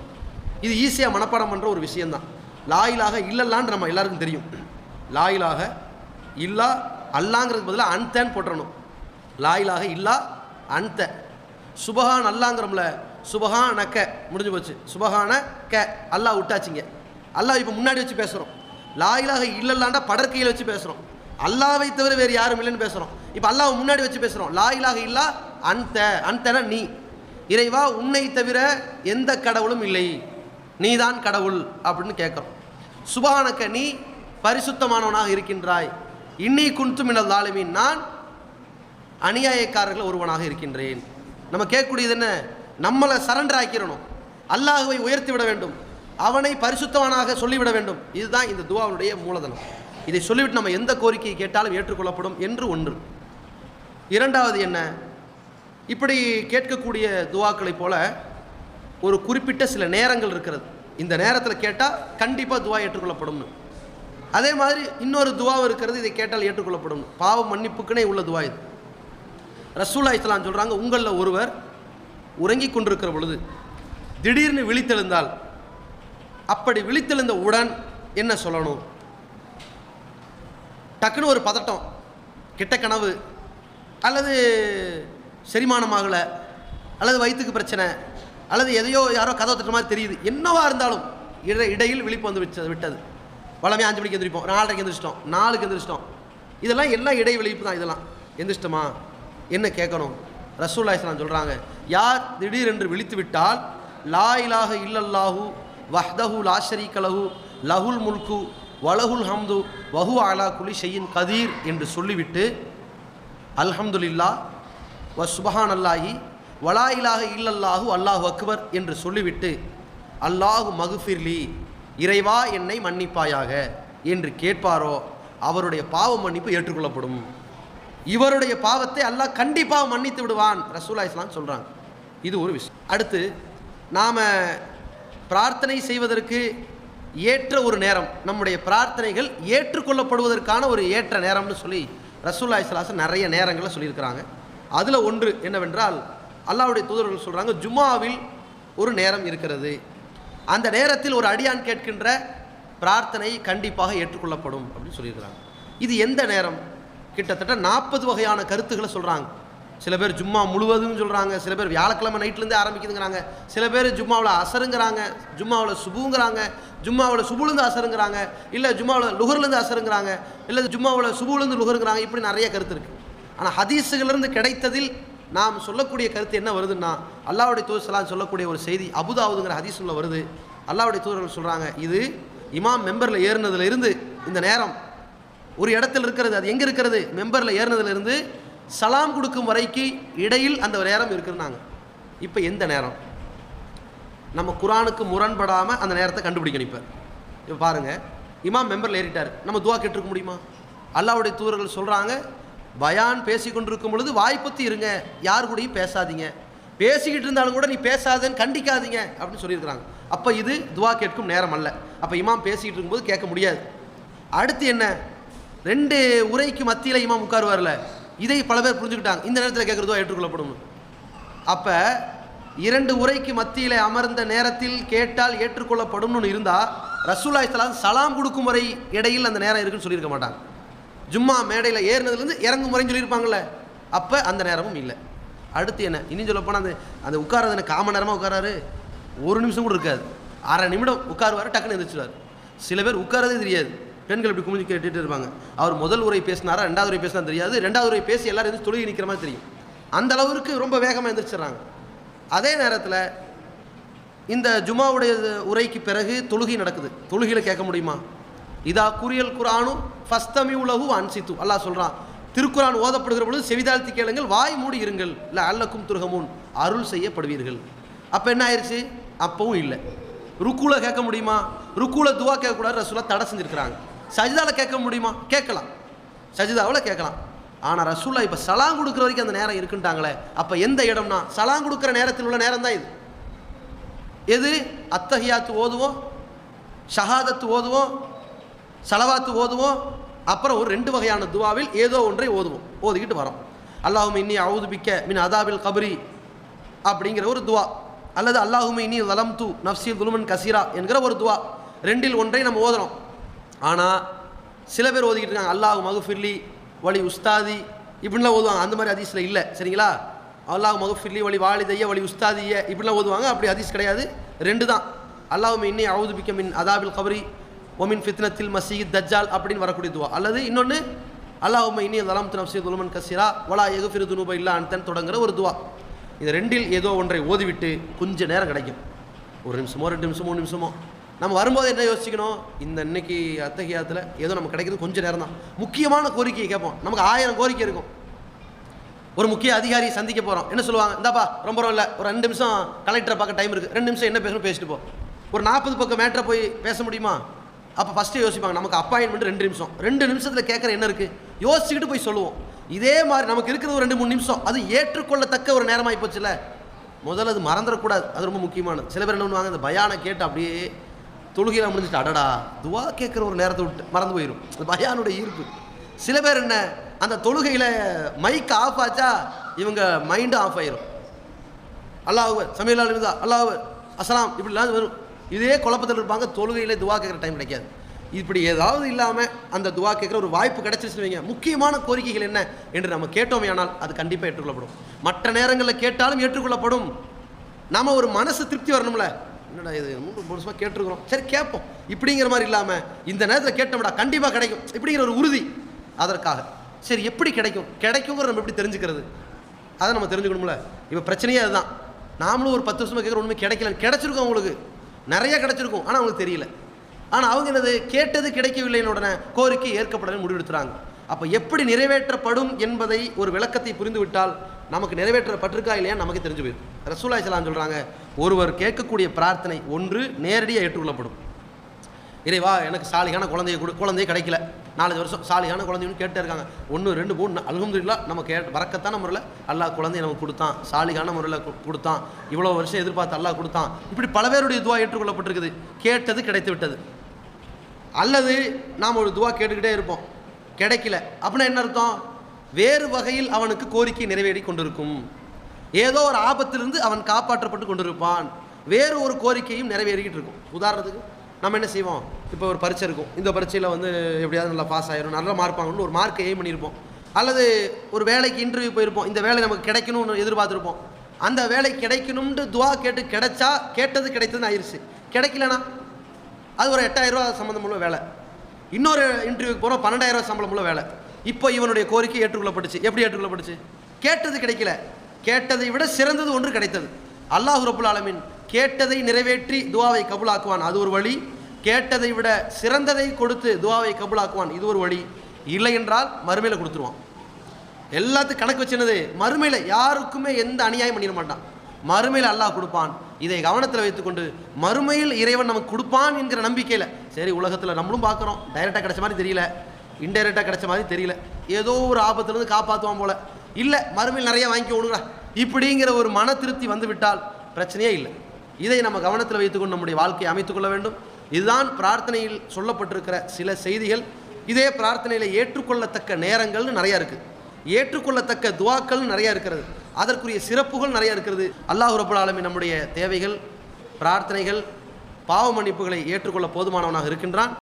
இது ஈஸியாக மனப்பாடம் பண்ணுற ஒரு விஷயந்தான். லா இலாஹ இல்லல்லான்னு நம்ம எல்லாருக்கும் தெரியும். லா இலாஹ இல்லா அல்லாங்கிறதுக்கு பதிலாக அன்தன்னு போட்டுறணும். லா இலாஹ இல்லா அன்த, சுபஹான் அல்லாங்கிறோம்ல, சுபஹானக முடிஞ்சு போச்சு, சுபஹான க அல்லாஹ் விட்டாச்சிங்க, அல்லாஹ் இப்போ முன்னாடி வச்சு பேசுகிறோம். லா இலாஹ இல்லல்லாண்டா படற்கையில் வச்சு பேசுகிறோம். அல்லாவை தவிர வேறு யாரும் இல்லைன்னு பேசுகிறோம். இப்போ அல்லாஹ் முன்னாடி வச்சு பேசுகிறோம். லா இலாஹ இல்லா அன்தன நீ, இறைவா உன்னை தவிர எந்த கடவுளும் இல்லை, நீதான் கடவுள் அப்படின்னு கேட்குறோம். சுபஹானக்க, நீ பரிசுத்தமானவனாக இருக்கின்றாய். இன்னி குன்து மினல் ஸாலிமீன், நான் அநியாயக்காரர்கள் ஒருவனாக இருக்கின்றேன். நம்ம கேட்கக்கூடியது என்ன? நம்மளை சரண்டர் ஆக்கிடணும், அல்லாஹுவை உயர்த்தி விட வேண்டும், அவனை பரிசுத்தவனாக சொல்லிவிட வேண்டும். இதுதான் இந்த துவாவுடைய மூலதனம். இதை சொல்லிவிட்டு நம்ம எந்த கோரிக்கையை கேட்டாலும் ஏற்றுக்கொள்ளப்படும் என்று ஒன்று. இரண்டாவது என்ன, இப்படி கேட்கக்கூடிய துவாக்களை போல ஒரு குறிப்பிட்ட சில நேரங்கள் இருக்கிறது. இந்த நேரத்தில் கேட்டால் கண்டிப்பாக துவா ஏற்றுக்கொள்ளப்படும்னு. அதே மாதிரி இன்னொரு துவாவும் இருக்கிறது, இதை கேட்டால் ஏற்றுக்கொள்ளப்படும். பாவ மன்னிப்புக்குனே உள்ள துவா இது. ரசூலுல்லாஹி ஸல்லல்லாஹு அலைஹி வஸல்லம் சொல்கிறாங்க, உங்களில் ஒருவர் உறங்கி கொண்டிருக்கிற பொழுது திடீர்னு விழித்தெழுந்தால், அப்படி விழித்தெழுந்த உடன் என்ன சொல்லணும்? டக்குன்னு ஒரு பதட்டம், கெட்ட கனவு, அல்லது செரிமானமாகலை, அல்லது வயிற்றுக்கு பிரச்சனை, அல்லது எதையோ யாரோ கதவை தட்டுற மாதிரி தெரியுது, என்னவா இருந்தாலும் இடையில் விழிப்பு வந்து விட்டது. வளமையாக 5 மணிக்கு எந்திரிப்போம், 4:30க்கு எந்திரிச்சிட்டோம், 4க்கு எந்திரிச்சிட்டோம், இதெல்லாம் எல்லாம் இடை விழிப்பு தான். இதெல்லாம் எந்திரிச்சிட்டோமா என்ன கேட்கணும்? ரசூலுல்லாஹி ஸல்லல்லாஹு அலைஹி வஸல்லம் சொல்கிறாங்க, யார் திடீரென்று விழித்து விட்டால் லா இலாஹ இல்லல்லாஹு வஹ்தஹு லா ஷரீக லஹு லஹுல் முல்கு வலஹுல் ஹம்து வஹுவ அலா குல்லி ஷைஇன் கதீர் என்று சொல்லிவிட்டு அல்ஹம்துலில்லாஹ் வ சுப்ஹானல்லாஹி வலா இலாஹ இல்லல்லாஹு அல்லாஹு அக்பர் என்று சொல்லிவிட்டு அல்லாஹு மக்ஃபிர்லி, இறைவா என்னை மன்னிப்பாயாக என்று கேட்பாரோ அவருடைய பாவ மன்னிப்பு ஏற்றுக்கொள்ளப்படும். இவருடைய பாவத்தை அல்லாஹ் கண்டிப்பாக மன்னித்து விடுவான் ரசூலுல்லாஹி ஸல்லல்லாஹு அலைஹி வஸல்லம் சொல்கிறாங்க. இது ஒரு விஷயம். அடுத்து, நாம் பிரார்த்தனை செய்வதற்கு ஏற்ற ஒரு நேரம், நம்முடைய பிரார்த்தனைகள் ஏற்றுக்கொள்ளப்படுவதற்கான ஒரு ஏற்ற நேரம்னு சொல்லி ரசூலுல்லாஹி ஸல்லல்லாஹு அலைஹி வஸல்லம் நிறைய நேரங்களை சொல்லியிருக்கிறாங்க. அதில் ஒன்று என்னவென்றால், அல்லாஹ்வுடைய தூதர்கள் சொல்கிறாங்க, ஜும்மாவில் ஒரு நேரம் இருக்கிறது, அந்த நேரத்தில் ஒரு அடியான் கேட்கின்ற பிரார்த்தனை கண்டிப்பாக ஏற்றுக்கொள்ளப்படும் அப்படின்னு சொல்லியிருக்கிறாங்க. இது எந்த நேரம்? கிட்டத்தட்ட 40 வகையான கருத்துக்களை சொல்கிறாங்க. சில பேர் ஜும்மா முழுவதும் சொல்கிறாங்க, சில பேர் வியாழக்கிழமை நைட்லேருந்தே ஆரம்பிக்குதுங்கிறாங்க, சில பேர் ஜும்மாவில் அசருங்கிறாங்க, ஜும்மாவில் சுபுங்கிறாங்க, ஜும்மாவில் சுபுலேருந்து அசருங்கிறாங்க, இல்லை ஜும்மாவில் லுஹர்லேருந்து அசருங்கிறாங்க, இல்லை ஜும்மாவில் சுபுலேருந்து லுஹருங்கிறாங்க. இப்படி நிறைய கருத்து இருக்குது. ஆனால் ஹதீஸுகளிலிருந்து கிடைத்ததில் நாம் சொல்லக்கூடிய கருத்து என்ன வருதுன்னா, அல்லாஹ்வுடைய தூதர் ஸல்லல்லாஹு அலைஹி வஸல்லம் சொல்லக்கூடிய ஒரு செய்தி அபுதாவுதுங்கிற ஹதீஸுல வருது. அல்லாஹ்வுடைய தூதர்கள் சொல்கிறாங்க, இது இமாம் மெம்பரில் ஏறினதுலேருந்து இந்த நேரம் ஒரு இடத்துல இருக்கிறது. அது எங்கே இருக்கிறது? மெம்பரில் ஏறினதுலேருந்து சலாம் கொடுக்கும் வரைக்கு இடையில் அந்த நேரம் இருக்குன்னாங்க. இப்போ எந்த நேரம்? நம்ம குர்ஆனுக்கு முரண்படாமல் அந்த நேரத்தை கண்டுபிடிக்கணும். இப்போ பாருங்கள், இமாம் மெம்பரில் ஏறிட்டார், நம்ம துவா கேட்டிருக்க முடியுமா? அல்லாஹ்வுடைய தூதர்கள் சொல்கிறாங்க, பயான் பேசி கொண்டிருக்கும் பொழுது வாய்ப்புத்தி இருங்க, யார் கூடயும் பேசாதீங்க, பேசிக்கிட்டு இருந்தாலும் கூட நீ பேசாதேன்னு கண்டிக்காதீங்க அப்படின்னு சொல்லியிருக்கிறாங்க. அப்போ இது துவா கேட்கும் நேரம் அல்ல. அப்போ இமாம் பேசிக்கிட்டு இருக்கும்போது கேட்க முடியாது. அடுத்து என்ன? 2 உரைக்கு மத்தியில் இமாம் உட்காருவார்ல, இதை பல பேர் புரிஞ்சுக்கிட்டாங்க, இந்த நேரத்தில் கேட்குறதுவா ஏற்றுக்கொள்ளப்படும். அப்போ 2 உரைக்கு மத்தியில் அமர்ந்த நேரத்தில் கேட்டால் ஏற்றுக்கொள்ளப்படும்னு இருந்தால் ரசூலுல்லாஹி ஸல்லல்லாஹு அலைஹி வஸல்லம் சலாம் கொடுக்கும் வரை இடையில் அந்த நேரம் இருக்குன்னு சொல்லியிருக்க மாட்டாங்க. ஜும்மா மேடையில் ஏறினதுலேருந்து இறங்கும் முறைன்னு சொல்லியிருப்பாங்கள்ல, அப்போ அந்த நேரமும் இல்லை. அடுத்து என்ன? இன்னும் சொல்லப்போனால் அந்த உட்காரது என்ன காமன் நேரமாக உட்காராரு, 1 நிமிஷம் கூட இருக்காது, 1/2 நிமிடம் உட்காருவார், டக்குன்னு எழுந்திரிச்சிடுவார். சில பேர் உட்காரதே தெரியாது, பெண்கள் இப்படி குமிஞ்சு கேட்டுட்டு இருப்பாங்க. அவர் முதல் உரை பேசினாரா 2வது உரை பேசினா தெரியாது, 2வது உரை பேசி எல்லாரும் எந்திரிச்சு தொழுகி நிற்கிற மாதிரி தெரியும். அந்த அளவுக்கு ரொம்ப வேகமாக எந்திரிச்சிடுறாங்க. அதே நேரத்தில் இந்த ஜும்மாவுடைய உரைக்கு பிறகு தொழுகை நடக்குது, தொழுகையில் கேட்க முடியுமா? இதா குரியல் குர்ஆனு ஃபஸ்தமிஉ லஹு அன்சித்து, அல்லாஹ் சொல்கிறான், திருக்குர்ஆன் ஓதப்படுகிற பொழுது செவிதாழ்த்தி கேளுங்கள், வாய் மூடி இருங்கள், லஅல்லக்கும் துர்ஹமூன், அருள் செய்யப்படுவீர்கள். அப்போ என்ன ஆயிடுச்சு? அப்பவும் இல்லை. ருக்கூல கேட்க முடியுமா? ருக்கூல துவா கேட்கக்கூடாது, ரசூலுல்லாஹ் தடை செஞ்சுருக்கிறாங்க. சஜிதாவில் கேட்க முடியுமா? கேட்கலாம், சஜிதாவில் கேட்கலாம். ஆனால் ரசூலுல்லாஹ் இப்போ சலாம் கொடுக்குற வரைக்கும் அந்த நேரம் இருக்குன்ட்டாங்களே, அப்போ எந்த இடம்னா சலாம் கொடுக்குற நேரத்தில் உள்ள நேரம் தான் இது. எது? அத்தஹியாத்து ஓதுவோம், ஷஹாதத்து ஓதுவோம், சலவாத்து ஓதுவோம், அப்புறம் ஒரு 2 வகையான துவாவில் ஏதோ ஒன்றை ஓதுவோம், ஓதிக்கிட்டு வரோம். அல்லாஹும்ம இன்னி அஊது பிக்க மின் அதாபில் கபரி அப்படிங்கிற ஒரு துவா, அல்லது அல்லாஹும்ம இன்னி ஸலம்து நஃப்ஸி ஸுல்மன் கஸீரா என்கிற ஒரு துவா, 2இல் ஒன்றை நம்ம ஓதுறோம். ஆனால் சில பேர் ஓதிக்கிட்டு இருக்காங்க, அல்லாஹு மக்ஃபிர்லி வலி உஸ்தாதி இப்படிலாம் ஓதுவாங்க. அந்த மாதிரி ஹதீஸில் இல்லை, சரிங்களா? அல்லாஹு மக்ஃபிர்லி வலி வாலிதைய வலி உஸ்தாதிய இப்படிலாம் ஓதுவாங்க, அப்படி ஹதீஸ் கிடையாது. 2 தான். அல்லாஹும்ம இன்னி அஊது பிக்க மின் அதாபில் கபரி ஒமின் ஃபித்னத்தில் மசீஹ் தஜ்ஜால் அப்படின்னு வரக்கூடிய துவா. அல்லது இன்னொன்று அல்லாஹும்ம இன்னி ஸலம்து நஃப்ஸி ஸுல்மன் கஸீரா வலா யக்ஃபிரு துனூப இல்லா அன்தன் தொடங்குற ஒரு துவா. இந்த ரெண்டில் ஏதோ ஒன்றை ஓதிவிட்டு கொஞ்சம் நேரம் கிடைக்கும், 1 நிமிஷமோ 2 நிமிஷமோ 3 நிமிஷமோ. நம்ம வரும்போது என்ன யோசிக்கணும், இந்த இன்னைக்கு அத்தஹியாத்தில் ஏதோ நமக்கு கிடைக்கிறது கொஞ்சம் நேரம் தான். முக்கியமான கோரிக்கையை கேட்போம். நமக்கு 1000 கோரிக்கை இருக்கும். ஒரு முக்கிய அதிகாரியை சந்திக்க போகிறோம், என்ன சொல்லுவாங்க, இந்தாப்பா ரொம்ப இல்லை, ஒரு 2 நிமிஷம் கலெக்டரை பார்க்க டைம் இருக்குது, 2 நிமிஷம் என்ன பேசணும் பேசிட்டு போ. ஒரு 40 பக்கம் மேட்டரை போய் பேச முடியுமா? அப்போ ஃபஸ்ட்டு யோசிப்பாங்க, நமக்கு அப்பாயின்மெண்ட் 2 நிமிஷம், 2 நிமிஷத்தில் கேட்குற என்ன இருக்குது யோசிச்சுக்கிட்டு போய் சொல்லுவோம். இதே மாதிரி நமக்கு இருக்கிற ஒரு 2-3 நிமிஷம் அது ஏற்றுக்கொள்ளத்தக்க ஒரு நேரமாகி போச்சுல்ல. முதல்ல அது மறந்துடக்கூடாது, அது ரொம்ப முக்கியமானது. சில பேர் என்ன பண்ணுவாங்க, இந்த பயானை கேட்டு அப்படியே தொழுகையில் முடிஞ்சுட்டு அடடா துவா கேட்குற ஒரு நேரத்தை விட்டு மறந்து போயிடும். அந்த பயானுடைய ஈர்ப்பு. சில பேர் என்ன, அந்த தொழுகையில் மைக் ஆஃப் ஆச்சா இவங்க மைண்டு ஆஃப் ஆயிரும். அல்லாஹ் சமையல் அலுவலா அல்லாஹ் அஸ்ஸலாம் இப்படிலாம் வரும். இதே குழப்பத்தில் இருப்பாங்க, தொழுகையில் துவா கேட்குற டைம் கிடைக்காது. இப்படி ஏதாவது இல்லாமல் அந்த துவா கேட்குற ஒரு வாய்ப்பு கிடைச்சிருச்சு வைங்க. முக்கியமான கோரிக்கைகள் என்ன என்று நம்ம கேட்டோமே ஆனால் அது கண்டிப்பாக ஏற்றுக்கொள்ளப்படும். மற்ற நேரங்களில் கேட்டாலும் ஏற்றுக்கொள்ளப்படும். நம்ம ஒரு மனசு திருப்தி வரணும்ல, என்னடா இது 3 வருஷமாக கேட்டிருக்கிறோம், சரி கேட்போம் இப்படிங்கிற மாதிரி இல்லாமல் இந்த நேரத்தில் கேட்டோம்டா கண்டிப்பாக கிடைக்கும் இப்படிங்கிற ஒரு உறுதி. அதற்காக சரி எப்படி கிடைக்குங்கிற நம்ம எப்படி தெரிஞ்சுக்கிறது, அதை நம்ம தெரிஞ்சுக்கணும்ல. இப்போ பிரச்சனையே அதுதான். நாமளும் ஒரு 10 வருஷமாக கேட்குற ஒன்றுமே கிடைச்சிருக்கோம், அவங்களுக்கு நிறைய கிடைச்சிருக்கும், ஆனால் அவங்களுக்கு தெரியல. ஆனால் அவங்க என்னது, கேட்டது கிடைக்கவில்லைன்னு உடனே கோரிக்கை ஏற்கப்படலை முடிவெடுத்துறாங்க. அப்போ எப்படி நிறைவேற்றப்படும் என்பதை ஒரு விளக்கத்தை புரிந்து விட்டால் நமக்கு நிறைவேற்றப்பட்டிருக்கா இல்லையா நமக்கு தெரிஞ்சு போயிடும். ரசூலுல்லாஹி ஸல்லல்லாஹு அலைஹி வஸல்லம் சொல்கிறாங்க, ஒருவர் கேட்கக்கூடிய பிரார்த்தனை ஒன்று நேரடியாக ஏற்றுக்கொள்ளப்படும். இறைவா எனக்கு சாலிகான குழந்தைய கிடைக்கல, 4 வருஷம் சாலிகான குழந்தைன்னு கேட்டே இருக்காங்க, 1 2 3 அல்ஹம்துலில்லாஹ் நம்ம பரக்கத்தான முறையில் அல்லாஹ் குழந்தைய நமக்கு கொடுத்தான், சாலிகான முறையில் கொடுத்தான், இவ்வளோ வருஷம் எதிர்பார்த்து அல்லாஹ் கொடுத்தான். இப்படி பல பேருடைய துவா ஏற்றுக்கொள்ளப்பட்டிருக்குது, கேட்டது கிடைத்து விட்டது. அல்லது நாம் ஒரு துவா கேட்டுக்கிட்டே இருப்போம், கிடைக்கல அப்படின்னா என்ன அர்த்தம், வேறு வகையில் அவனுக்கு கோரிக்கை நிறைவேறி கொண்டிருக்கும். ஏதோ ஒரு ஆபத்திலிருந்து அவன் காப்பாற்றப்பட்டு கொண்டிருப்பான், வேறு ஒரு கோரிக்கையும் நிறைவேறிக்கிட்டு இருக்கும். உதாரணத்துக்கு நம்ம என்ன செய்வோம், இப்போ ஒரு பரீட்சை இருக்கும், இந்த பரீட்சையில் எப்படியாவது நல்லா பாஸ் ஆயிரும், நல்ல மார்க் வாங்கணும்னு ஒரு மார்க்கை எய்ம் பண்ணியிருப்போம். அல்லது ஒரு வேலைக்கு இன்டர்வியூ போயிருப்போம், இந்த வேலை நமக்கு கிடைக்கணும்னு எதிர்பார்த்துருப்போம். அந்த வேலை கிடைக்கணும்னு துவா கேட்டு கிடைச்சா கேட்டது கிடைத்ததுன்னு ஆயிடுச்சு. கிடைக்கலனா அது ஒரு 8000 ரூபா சம்மந்தம் உள்ள வேலை. இன்னொரு இன்டர்வியூக்கு போகிறோம், 12000 ரூபா சம்பளம் உள்ள வேலை. இப்போ இவனுடைய கோரிக்கை ஏற்றுக்கொள்ளப்பட்டுச்சு. எப்படி ஏற்றுக்கொள்ளப்பட்டுச்சு, கேட்டது கிடைக்கல, கேட்டதை விட சிறந்தது ஒன்று கிடைத்தது. அல்லாஹ் ரப்புல் ஆலமீன் கேட்டதை நிறைவேற்றி துவாவை கபூலாக்குவான், அது ஒரு வழி. கேட்டதை விட சிறந்ததை கொடுத்து துவாவை கபூலாக்குவான், இது ஒரு வழி. இல்லை என்றால் மறுமையில் கொடுத்துருவான். எல்லாத்துக்கும் கணக்கு வச்சுனது மறுமையில் யாருக்குமே எந்த அநியாயம் பண்ணிட மாட்டான். மறுமையில் அல்லாஹ் கொடுப்பான். இதை கவனத்தில் வைத்துக்கொண்டு மறுமையில் இறைவன் நமக்கு கொடுப்பான் என்கிற நம்பிக்கையில், சரி உலகத்தில் நம்மளும் பார்க்குறோம், டைரெக்டாக கிடைச்ச மாதிரி தெரியல, இன்டைரக்டாக கிடைச்ச மாதிரி தெரியல, ஏதோ ஒரு ஆபத்துலேருந்து காப்பாற்றுவான் போல, இல்லை மறுமையில் நிறைய வாங்கி விடுங்க இப்படிங்கிற ஒரு மன திருப்தி வந்து விட்டால் பிரச்சனையே இல்லை. இதை நம்ம கவனத்தில் வைத்துக்கொண்டு நம்முடைய வாழ்க்கையை அமைத்துக்கொள்ள வேண்டும். இதுதான் பிரார்த்தனையில் சொல்லப்பட்டிருக்கிற சில செய்திகள். இதே பிரார்த்தனையில் ஏற்றுக்கொள்ளத்தக்க நேரங்கள்னு நிறையா இருக்குது, ஏற்றுக்கொள்ளத்தக்க துவாக்கள் நிறையா இருக்கிறது, அதற்குரிய சிறப்புகள் நிறையா இருக்கிறது. அல்லாஹ் ரப்பல் ஆலமீன் நம்முடைய தேவைகள், பிரார்த்தனைகள், பாவ மன்னிப்புகளை ஏற்றுக்கொள்ள போதுமானவனாக இருக்கின்றான்.